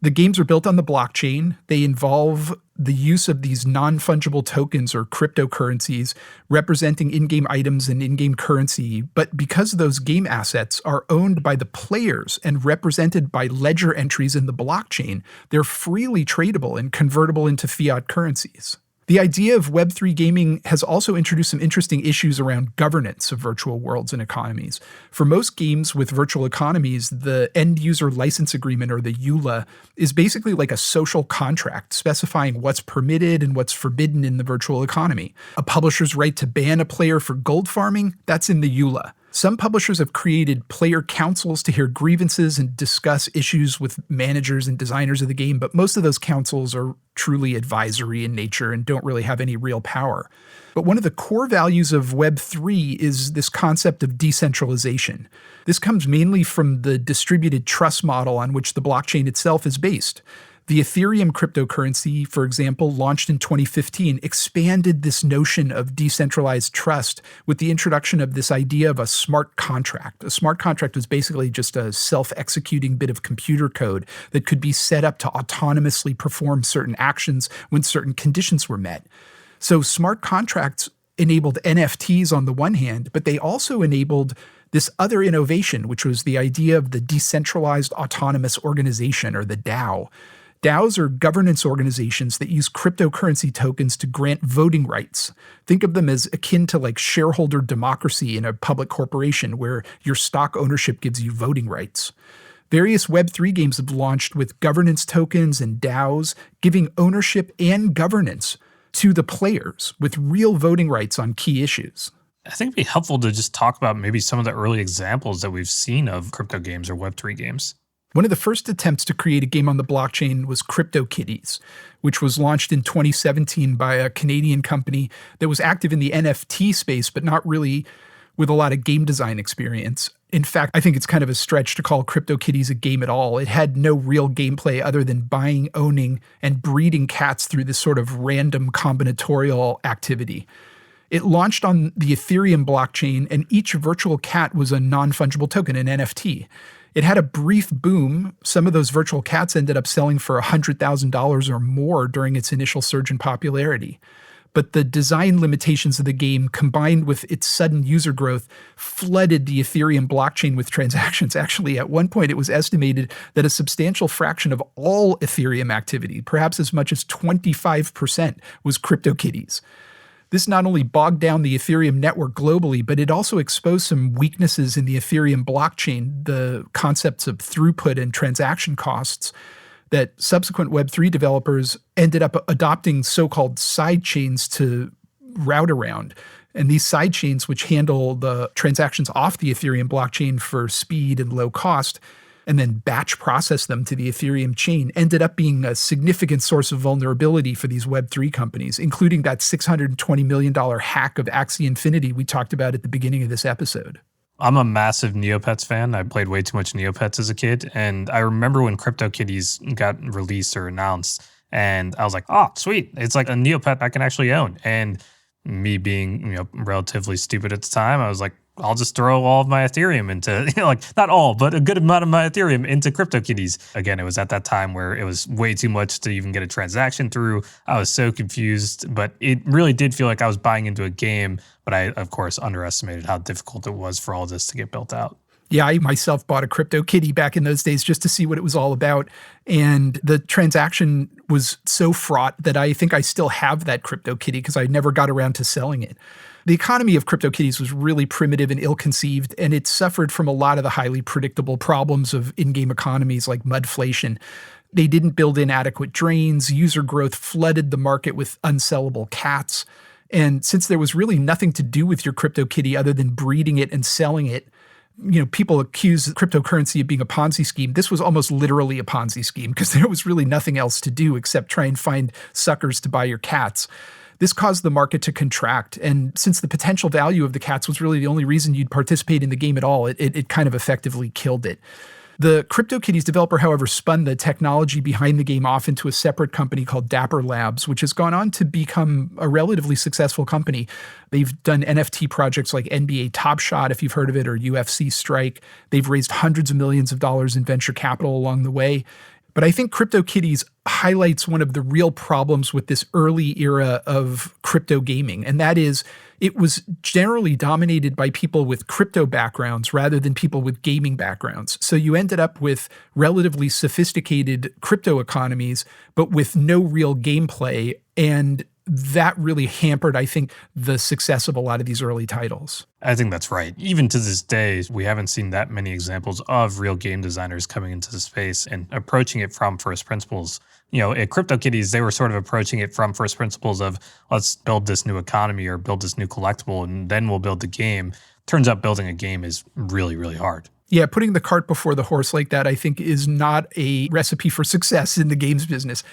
The games are built on the blockchain. They involve the use of these non-fungible tokens or cryptocurrencies representing in-game items and in-game currency. But because those game assets are owned by the players and represented by ledger entries in the blockchain, they're freely tradable and convertible into fiat currencies. The idea of Web3 gaming has also introduced some interesting issues around governance of virtual worlds and economies. For most games with virtual economies, the end-user license agreement, or the EULA, is basically like a social contract specifying what's permitted and what's forbidden in the virtual economy. A publisher's right to ban a player for gold farming, that's in the EULA. Some publishers have created player councils to hear grievances and discuss issues with managers and designers of the game, but most of those councils are truly advisory in nature and don't really have any real power. But one of the core values of Web3 is this concept of decentralization. This comes mainly from the distributed trust model on which the blockchain itself is based. The Ethereum cryptocurrency, for example, launched in 2015, expanded this notion of decentralized trust with the introduction of this idea of a smart contract. A smart contract was basically just a self-executing bit of computer code that could be set up to autonomously perform certain actions when certain conditions were met. So smart contracts enabled NFTs on the one hand, but they also enabled this other innovation, which was the idea of the decentralized autonomous organization, or the DAO. DAOs are governance organizations that use cryptocurrency tokens to grant voting rights. Think of them as akin to like shareholder democracy in a public corporation where your stock ownership gives you voting rights. Various Web3 games have launched with governance tokens and DAOs, giving ownership and governance to the players with real voting rights on key issues. I think it'd be helpful to just talk about maybe some of the early examples that we've seen of crypto games or Web3 games. One of the first attempts to create a game on the blockchain was CryptoKitties, which was launched in 2017 by a Canadian company that was active in the NFT space, but not really with a lot of game design experience. In fact, I think it's kind of a stretch to call CryptoKitties a game at all. It had no real gameplay other than buying, owning, and breeding cats through this sort of random combinatorial activity. It launched on the Ethereum blockchain, and each virtual cat was a non-fungible token, an NFT. It had a brief boom. Some of those virtual cats ended up selling for $100,000 or more during its initial surge in popularity. But the design limitations of the game, combined with its sudden user growth, flooded the Ethereum blockchain with transactions. Actually, at one point, it was estimated that a substantial fraction of all Ethereum activity, perhaps as much as 25%, was CryptoKitties. This not only bogged down the Ethereum network globally, but it also exposed some weaknesses in the Ethereum blockchain, the concepts of throughput and transaction costs, that subsequent Web3 developers ended up adopting so-called side chains to route around. And these side chains, which handle the transactions off the Ethereum blockchain for speed and low cost, and then batch process them to the Ethereum chain, ended up being a significant source of vulnerability for these Web3 companies, including that $620 million hack of Axie Infinity we talked about at the beginning of this episode. I'm a massive Neopets fan. I played way too much Neopets as a kid. And I remember when CryptoKitties got released or announced, and I was like, oh, sweet. It's like a Neopet I can actually own. And me being, relatively stupid at the time, I was like, I'll just throw all of my Ethereum into, not all, but a good amount of my Ethereum into CryptoKitties. Again, it was at that time where it was way too much to even get a transaction through. I was so confused, but it really did feel like I was buying into a game. But I, of course, underestimated how difficult it was for all this to get built out. Yeah, I myself bought a CryptoKitty back in those days just to see what it was all about. And the transaction was so fraught that I think I still have that CryptoKitty because I never got around to selling it. The economy of CryptoKitties was really primitive and ill-conceived, and it suffered from a lot of the highly predictable problems of in-game economies like mudflation. They didn't build in adequate drains, user growth flooded the market with unsellable cats, and since there was really nothing to do with your CryptoKitty other than breeding it and selling it, people accuse cryptocurrency of being a Ponzi scheme. This was almost literally a Ponzi scheme because there was really nothing else to do except try and find suckers to buy your cats. This caused the market to contract, and since the potential value of the cats was really the only reason you'd participate in the game at all, it kind of effectively killed it. The CryptoKitties developer, however, spun the technology behind the game off into a separate company called Dapper Labs, which has gone on to become a relatively successful company. They've done NFT projects like NBA Top Shot, if you've heard of it, or UFC Strike. They've raised hundreds of millions of dollars in venture capital along the way. But I think CryptoKitties highlights one of the real problems with this early era of crypto gaming, and that is it was generally dominated by people with crypto backgrounds rather than people with gaming backgrounds. So you ended up with relatively sophisticated crypto economies, but with no real gameplay, and that really hampered, I think, the success of a lot of these early titles. I think that's right. Even to this day, we haven't seen that many examples of real game designers coming into the space and approaching it from first principles. At CryptoKitties, they were sort of approaching it from first principles of let's build this new economy or build this new collectible, and then we'll build the game. Turns out building a game is really, really hard. Yeah, putting the cart before the horse like that, I think, is not a recipe for success in the games business.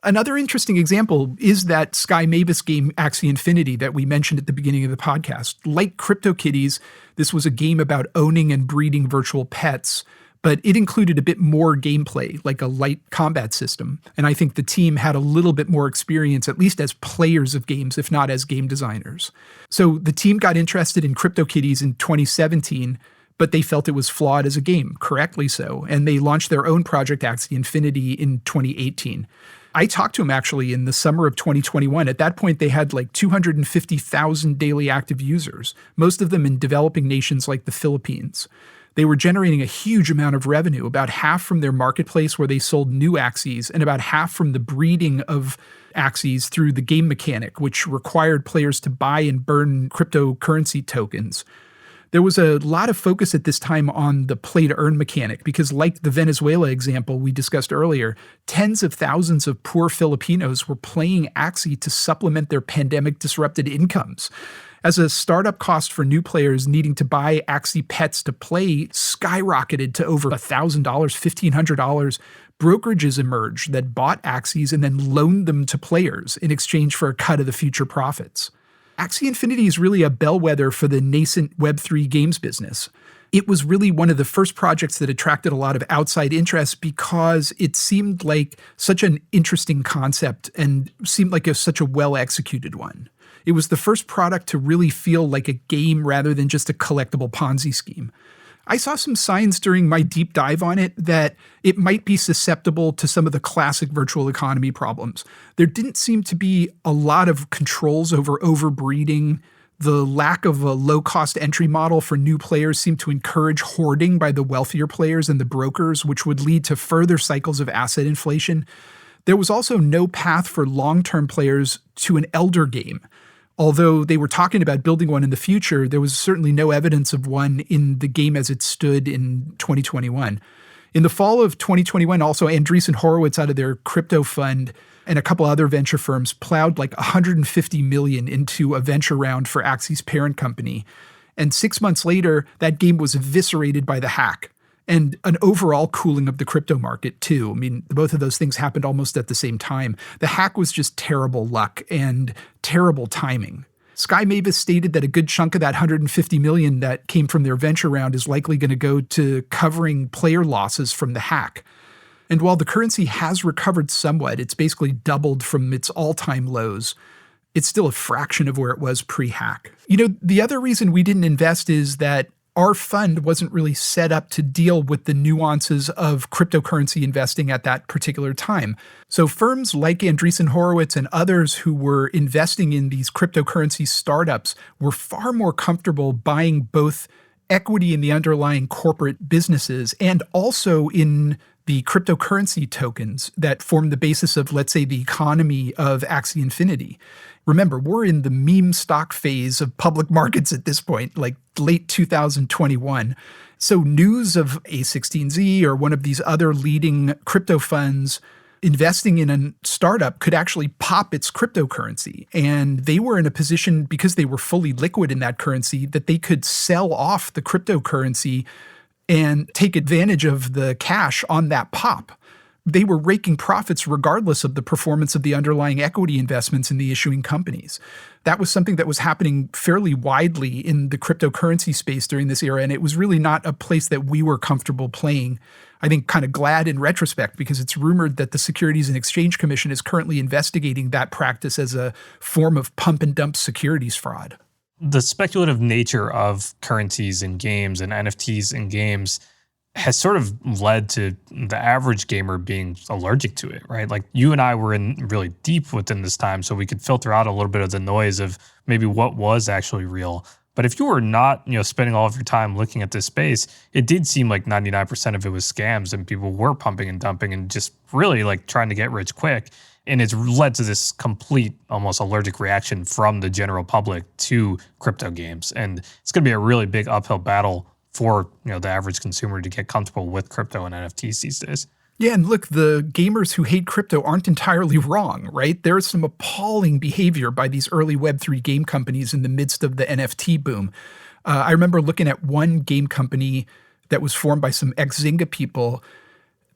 Another interesting example is that Sky Mavis game, Axie Infinity, that we mentioned at the beginning of the podcast. Like CryptoKitties, this was a game about owning and breeding virtual pets, but it included a bit more gameplay, like a light combat system. And I think the team had a little bit more experience, at least as players of games, if not as game designers. So the team got interested in CryptoKitties in 2017, but they felt it was flawed as a game, correctly so, and they launched their own project Axie Infinity in 2018. I talked to them actually in the summer of 2021. At that point, they had like 250,000 daily active users, most of them in developing nations like the Philippines. They were generating a huge amount of revenue, about half from their marketplace where they sold new Axies, and about half from the breeding of Axies through the game mechanic, which required players to buy and burn cryptocurrency tokens. There was a lot of focus at this time on the play-to-earn mechanic because, like the Venezuela example we discussed earlier, tens of thousands of poor Filipinos were playing Axie to supplement their pandemic-disrupted incomes. As a startup cost for new players needing to buy Axie pets to play skyrocketed to over $1,000, $1,500, brokerages emerged that bought Axies and then loaned them to players in exchange for a cut of the future profits. Axie Infinity is really a bellwether for the nascent Web3 games business. It was really one of the first projects that attracted a lot of outside interest because it seemed like such an interesting concept and seemed like such a well-executed one. It was the first product to really feel like a game rather than just a collectible Ponzi scheme. I saw some signs during my deep dive on it that it might be susceptible to some of the classic virtual economy problems. There didn't seem to be a lot of controls over overbreeding. The lack of a low-cost entry model for new players seemed to encourage hoarding by the wealthier players and the brokers, which would lead to further cycles of asset inflation. There was also no path for long-term players to an elder game. Although they were talking about building one in the future, there was certainly no evidence of one in the game as it stood in 2021. In the fall of 2021, also Andreessen Horowitz out of their crypto fund and a couple other venture firms plowed like $150 million into a venture round for Axie's parent company. And 6 months later, that game was eviscerated by the hack and an overall cooling of the crypto market too. I mean, both of those things happened almost at the same time. The hack was just terrible luck and terrible timing. Sky Mavis stated that a good chunk of that $150 million that came from their venture round is likely going to go to covering player losses from the hack. And while the currency has recovered somewhat, it's basically doubled from its all-time lows. It's still a fraction of where it was pre-hack. You know, the other reason we didn't invest is that our fund wasn't really set up to deal with the nuances of cryptocurrency investing at that particular time. So firms like Andreessen Horowitz and others who were investing in these cryptocurrency startups were far more comfortable buying both equity in the underlying corporate businesses and also in the cryptocurrency tokens that form the basis of, let's say, the economy of Axie Infinity. Remember, we're in the meme stock phase of public markets at this point, like late 2021. So news of A16Z or one of these other leading crypto funds investing in a startup could actually pop its cryptocurrency. And they were in a position, because they were fully liquid in that currency, that they could sell off the cryptocurrency and take advantage of the cash on that pop. They were raking profits regardless of the performance of the underlying equity investments in the issuing companies. That was something that was happening fairly widely in the cryptocurrency space during this era, and it was really not a place that we were comfortable playing. I think kind of glad in retrospect, because it's rumored that the Securities and Exchange Commission is currently investigating that practice as a form of pump and dump securities fraud. The speculative nature of currencies in games and NFTs in games has sort of led to the average gamer being allergic to it, right? Like you and I were in really deep within this time, so we could filter out a little bit of the noise of maybe what was actually real. But if you were not, spending all of your time looking at this space, it did seem like 99% of it was scams and people were pumping and dumping and just really like trying to get rich quick. And it's led to this complete, almost allergic reaction from the general public to crypto games. And it's going to be a really big uphill battle for the average consumer to get comfortable with crypto and NFTs these days. Yeah, and look, the gamers who hate crypto aren't entirely wrong, right? There's some appalling behavior by these early Web3 game companies in the midst of the NFT boom. I remember looking at one game company that was formed by some ex-Zynga people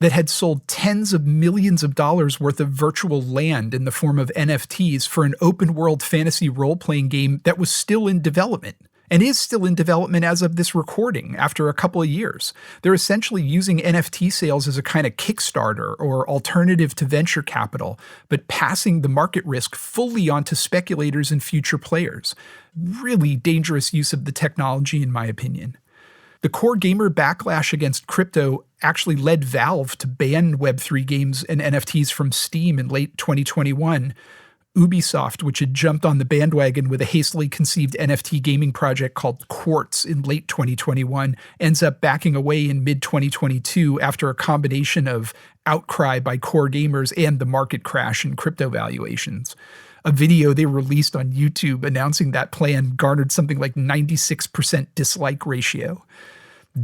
that had sold tens of millions of dollars worth of virtual land in the form of NFTs for an open-world fantasy role-playing game that was still in development. And is still in development as of this recording after a couple of years. They're essentially using NFT sales as a kind of Kickstarter or alternative to venture capital, but passing the market risk fully onto speculators and future players. Really dangerous use of the technology, in my opinion. The core gamer backlash against crypto actually led Valve to ban Web3 games and NFTs from Steam in late 2021. Ubisoft, which had jumped on the bandwagon with a hastily conceived NFT gaming project called Quartz in late 2021, ends up backing away in mid-2022 after a combination of outcry by core gamers and the market crash in crypto valuations. A video they released on YouTube announcing that plan garnered something like 96% dislike ratio.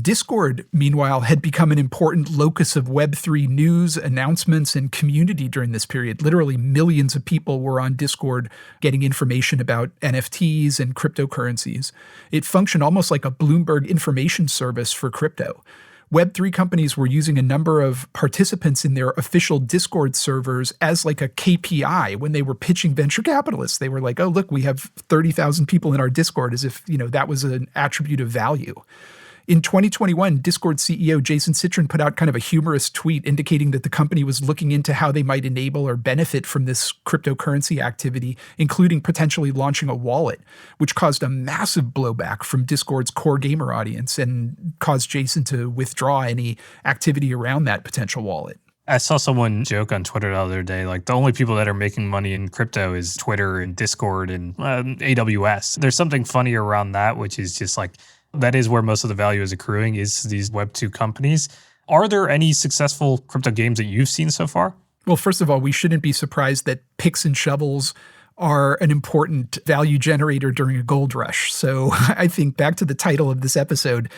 Discord, meanwhile, had become an important locus of Web3 news, announcements, and community during this period. Literally millions of people were on Discord getting information about NFTs and cryptocurrencies. It functioned almost like a Bloomberg information service for crypto. Web3 companies were using a number of participants in their official Discord servers as like a KPI when they were pitching venture capitalists. They were like, oh, look, we have 30,000 people in our Discord, as if, that was an attribute of value. In 2021, Discord CEO Jason Citron put out kind of a humorous tweet indicating that the company was looking into how they might enable or benefit from this cryptocurrency activity, including potentially launching a wallet, which caused a massive blowback from Discord's core gamer audience and caused Jason to withdraw any activity around that potential wallet. I saw someone joke on Twitter the other day, like the only people that are making money in crypto is Twitter and Discord and AWS. There's something funny around that, which is just like, that is where most of the value is accruing, is these Web2 companies. Are there any successful crypto games that you've seen so far? Well, first of all, we shouldn't be surprised that picks and shovels are an important value generator during a gold rush. So I think back to the title of this episode,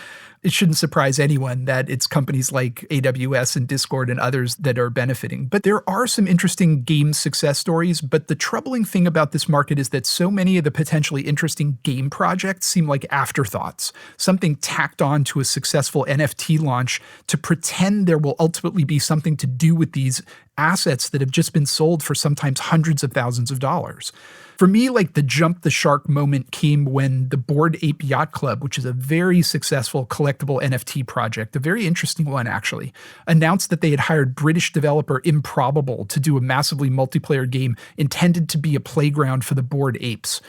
it shouldn't surprise anyone that it's companies like AWS and Discord and others that are benefiting. But there are some interesting game success stories. But the troubling thing about this market is that so many of the potentially interesting game projects seem like afterthoughts, something tacked on to a successful NFT launch to pretend there will ultimately be something to do with these assets that have just been sold for sometimes hundreds of thousands of dollars. For me, like the jump the shark moment came when the Bored Ape Yacht Club, which is a very successful collectible NFT project, a very interesting one actually, announced that they had hired British developer Improbable to do a massively multiplayer game intended to be a playground for the bored apes.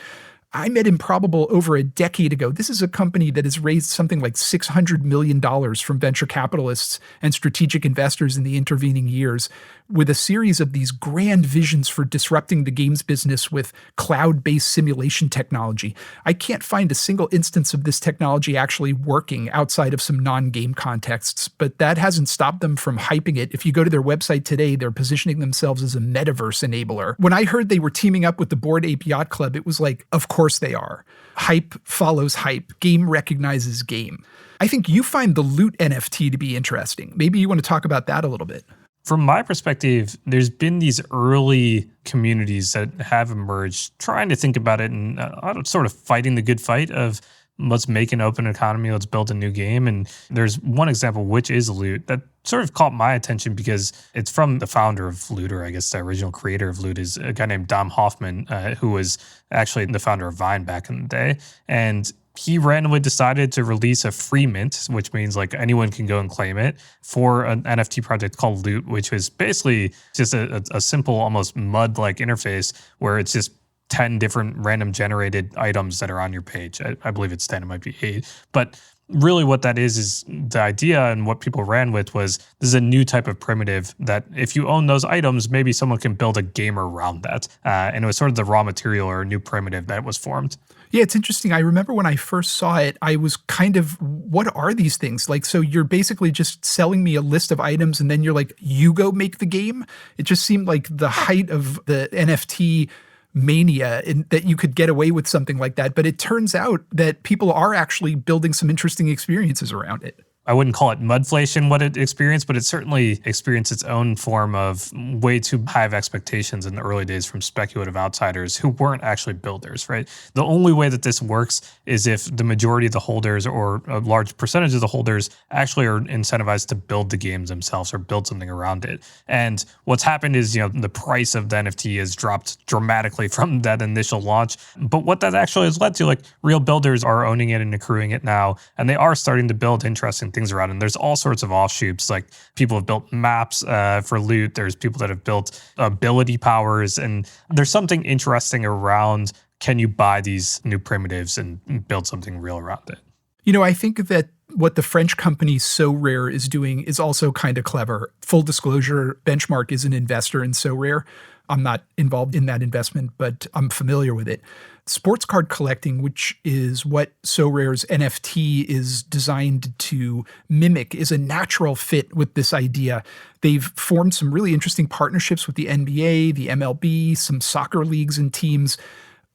I met Improbable over a decade ago. This is a company that has raised something like $600 million from venture capitalists and strategic investors in the intervening years, with a series of these grand visions for disrupting the games business with cloud-based simulation technology. I can't find a single instance of this technology actually working outside of some non-game contexts, but that hasn't stopped them from hyping it. If you go to their website today, they're positioning themselves as a metaverse enabler. When I heard they were teaming up with the Bored Ape Yacht Club, it was like, of course they are. Hype follows hype. Game recognizes game. I think you find the Loot NFT to be interesting. Maybe you want to talk about that a little bit. From my perspective, there's been these early communities that have emerged trying to think about it and sort of fighting the good fight of let's make an open economy, let's build a new game. And there's one example, which is Loot, that sort of caught my attention because it's from the founder of Loot, or I guess the original creator of Loot is a guy named Dom Hoffman, who was actually the founder of Vine back in the day. And he randomly decided to release a free mint, which means like anyone can go and claim it, for an NFT project called Loot, which was basically just a simple, almost mud-like interface where it's just 10 different random generated items that are on your page. I believe it's 10, it might be 8. But really what that is the idea, and what people ran with was this is a new type of primitive that if you own those items, maybe someone can build a game around that. And it was sort of the raw material or a new primitive that was formed. Yeah, it's interesting. I remember when I first saw it, I was kind of, what are these things? Like, so you're basically just selling me a list of items and then you're like, you go make the game? It just seemed like the height of the NFT mania that you could get away with something like that. But it turns out that people are actually building some interesting experiences around it. I wouldn't call it mudflation what it experienced, but it certainly experienced its own form of way too high of expectations in the early days from speculative outsiders who weren't actually builders, right? The only way that this works is if the majority of the holders or a large percentage of the holders actually are incentivized to build the games themselves or build something around it. And what's happened is, the price of the NFT has dropped dramatically from that initial launch. But what that actually has led to, like, real builders are owning it and accruing it now, and they are starting to build interesting things around. And there's all sorts of offshoots. Like, people have built maps for Loot. There's people that have built ability powers. And there's something interesting around, can you buy these new primitives and build something real around it? I think that what the French company SoRare is doing is also kind of clever. Full disclosure, Benchmark is an investor in SoRare. I'm not involved in that investment, but I'm familiar with it. Sports card collecting, which is what SoRare's NFT is designed to mimic, is a natural fit with this idea. They've formed some really interesting partnerships with the NBA, the MLB, some soccer leagues and teams.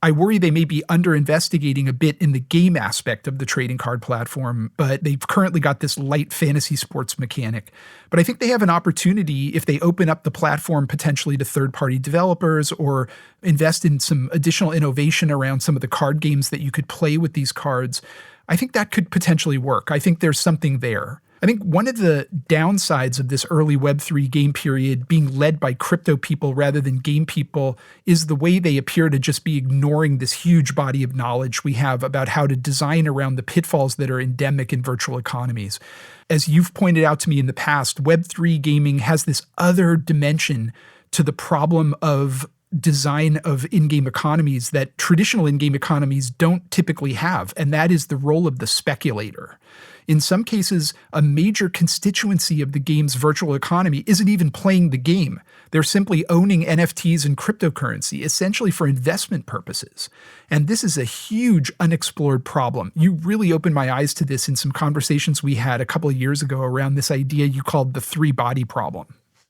I worry they may be under-investigating a bit in the game aspect of the trading card platform, but they've currently got this light fantasy sports mechanic. But I think they have an opportunity if they open up the platform potentially to third-party developers or invest in some additional innovation around some of the card games that you could play with these cards. I think that could potentially work. I think there's something there. I think one of the downsides of this early Web3 game period being led by crypto people rather than game people is the way they appear to just be ignoring this huge body of knowledge we have about how to design around the pitfalls that are endemic in virtual economies. As you've pointed out to me in the past, Web3 gaming has this other dimension to the problem of design of in-game economies that traditional in-game economies don't typically have, and that is the role of the speculator. In some cases, a major constituency of the game's virtual economy isn't even playing the game. They're simply owning NFTs and cryptocurrency, essentially for investment purposes. And this is a huge unexplored problem. You really opened my eyes to this in some conversations we had a couple of years ago around this idea you called the three-body problem.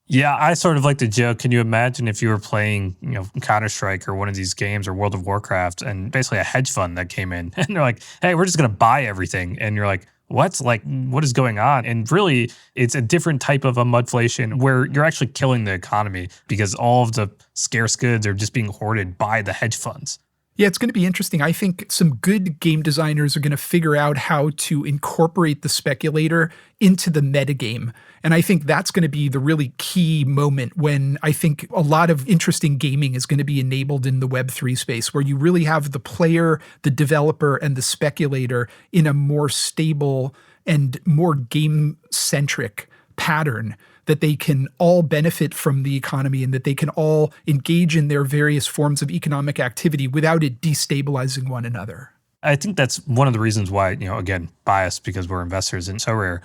Yeah, I sort of like to joke. Can you imagine if you were playing, Counter-Strike or one of these games or World of Warcraft and basically a hedge fund that came in and they're like, hey, we're just going to buy everything. And you're like, what is going on? And really, it's a different type of a mudflation where you're actually killing the economy because all of the scarce goods are just being hoarded by the hedge funds. Yeah, it's going to be interesting. I think some good game designers are going to figure out how to incorporate the speculator into the metagame. And I think that's going to be the really key moment when I think a lot of interesting gaming is going to be enabled in the Web3 space, where you really have the player, the developer, and the speculator in a more stable and more game-centric pattern that they can all benefit from the economy and that they can all engage in their various forms of economic activity without it destabilizing one another. I think that's one of the reasons why, again, biased because we're investors in SoRare,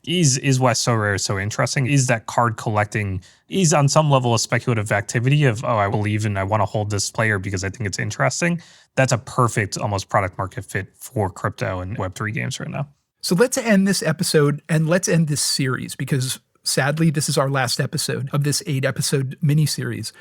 is why SoRare is so interesting, is that card collecting is on some level a speculative activity of, I believe and I want to hold this player because I think it's interesting. That's a perfect almost product market fit for crypto and Web3 games right now. So let's end this episode and let's end this series because sadly, this is our last episode of this 8-episode miniseries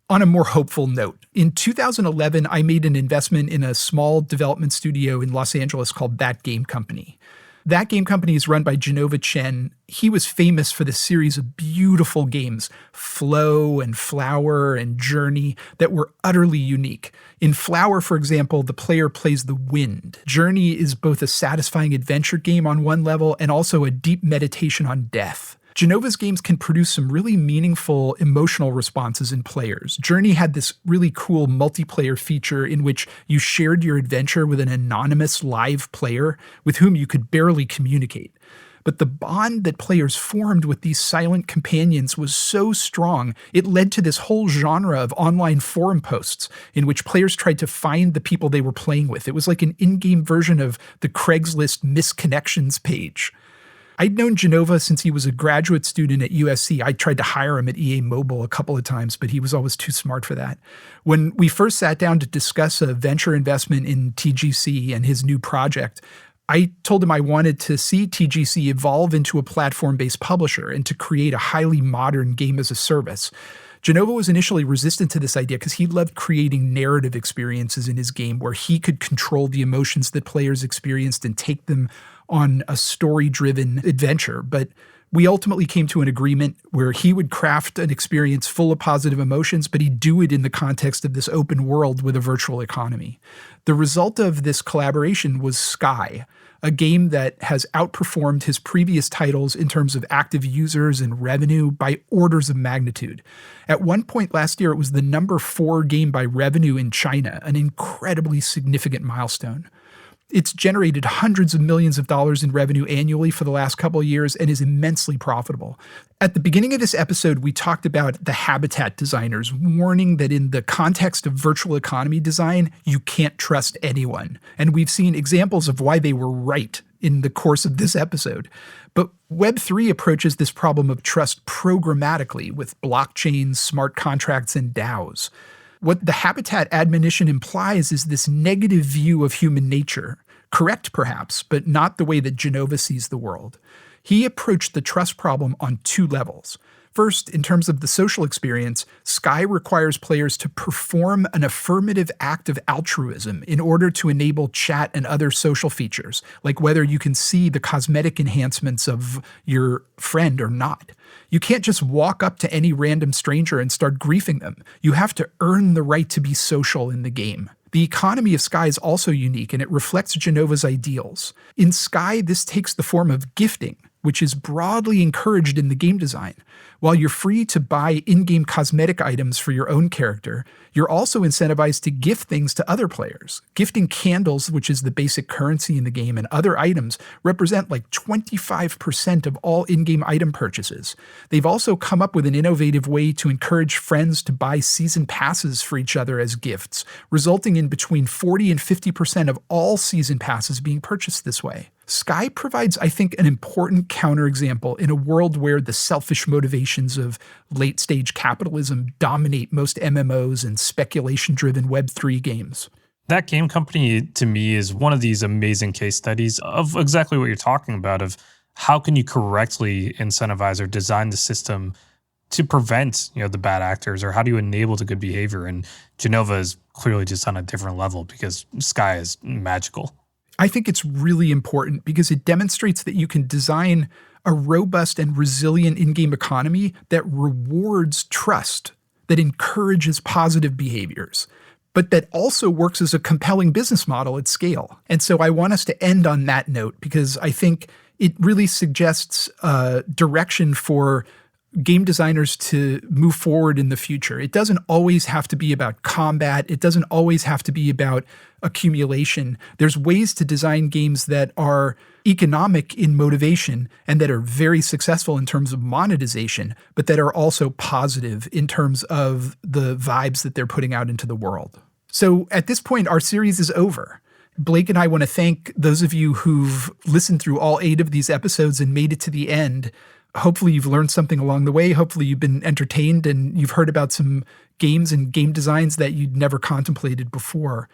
on a more hopeful note. In 2011, I made an investment in a small development studio in Los Angeles called That Game Company. That Game Company is run by Jenova Chen. He was famous for this series of beautiful games, Flow and Flower and Journey, that were utterly unique. In Flower, for example, the player plays the wind. Journey is both a satisfying adventure game on one level and also a deep meditation on death. Jenova's games can produce some really meaningful emotional responses in players. Journey had this really cool multiplayer feature in which you shared your adventure with an anonymous live player with whom you could barely communicate. But the bond that players formed with these silent companions was so strong, it led to this whole genre of online forum posts in which players tried to find the people they were playing with. It was like an in-game version of the Craigslist misconnections page. I'd known Jenova since he was a graduate student at USC. I tried to hire him at EA Mobile a couple of times, but he was always too smart for that. When we first sat down to discuss a venture investment in TGC and his new project, I told him I wanted to see TGC evolve into a platform-based publisher and to create a highly modern game as a service. Jenova was initially resistant to this idea because he loved creating narrative experiences in his game where he could control the emotions that players experienced and take them on a story-driven adventure. But we ultimately came to an agreement where he would craft an experience full of positive emotions, but he'd do it in the context of this open world with a virtual economy. The result of this collaboration was Sky, a game that has outperformed his previous titles in terms of active users and revenue by orders of magnitude. At one point last year, it was the number 4 game by revenue in China, an incredibly significant milestone. It's generated hundreds of millions of dollars in revenue annually for the last couple of years and is immensely profitable. At the beginning of this episode, we talked about the habitat designers warning that in the context of virtual economy design, you can't trust anyone. And we've seen examples of why they were right in the course of this episode. But Web3 approaches this problem of trust programmatically with blockchains, smart contracts, and DAOs. What the habitat admonition implies is this negative view of human nature, correct perhaps, but not the way that Jenova sees the world. He approached the trust problem on two levels. First, in terms of the social experience, Sky requires players to perform an affirmative act of altruism in order to enable chat and other social features, like whether you can see the cosmetic enhancements of your friend or not. You can't just walk up to any random stranger and start griefing them. You have to earn the right to be social in the game. The economy of Sky is also unique, and it reflects Jenova's ideals. In Sky, this takes the form of gifting, which is broadly encouraged in the game design. While you're free to buy in-game cosmetic items for your own character, you're also incentivized to gift things to other players. Gifting candles, which is the basic currency in the game, and other items represent like 25% of all in-game item purchases. They've also come up with an innovative way to encourage friends to buy season passes for each other as gifts, resulting in between 40 and 50% of all season passes being purchased this way. Sky provides, I think, an important counterexample in a world where the selfish motivations of late-stage capitalism dominate most MMOs and speculation-driven Web3 games. That game company, to me, is one of these amazing case studies of exactly what you're talking about, of how can you correctly incentivize or design the system to prevent, the bad actors, or how do you enable the good behavior? And Jenova is clearly just on a different level because Sky is magical. I think it's really important because it demonstrates that you can design a robust and resilient in-game economy that rewards trust, that encourages positive behaviors, but that also works as a compelling business model at scale. And so I want us to end on that note because I think it really suggests a direction for game designers to move forward in the future. It doesn't always have to be about combat. It doesn't always have to be about accumulation. There's ways to design games that are economic in motivation and that are very successful in terms of monetization, but that are also positive in terms of the vibes that they're putting out into the world. So at this point, our series is over. Blake and I want to thank those of you who've listened through all 8 of these episodes and made it to the end. Hopefully you've learned something along the way. Hopefully you've been entertained and you've heard about some games and game designs that you'd never contemplated before.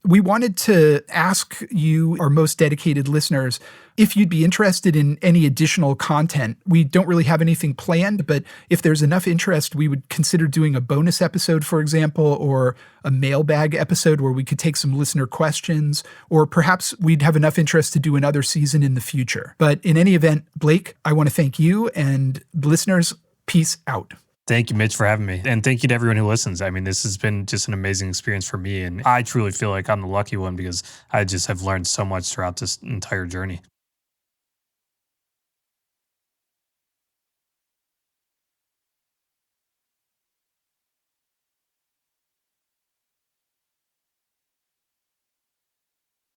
We wanted to ask you, our most dedicated listeners, if you'd be interested in any additional content. We don't really have anything planned, but if there's enough interest, we would consider doing a bonus episode, for example, or a mailbag episode where we could take some listener questions, or perhaps we'd have enough interest to do another season in the future. But in any event, Blake, I want to thank you, and the listeners, peace out. Thank you, Mitch, for having me. And thank you to everyone who listens. I mean, this has been just an amazing experience for me. And I truly feel like I'm the lucky one because I just have learned so much throughout this entire journey.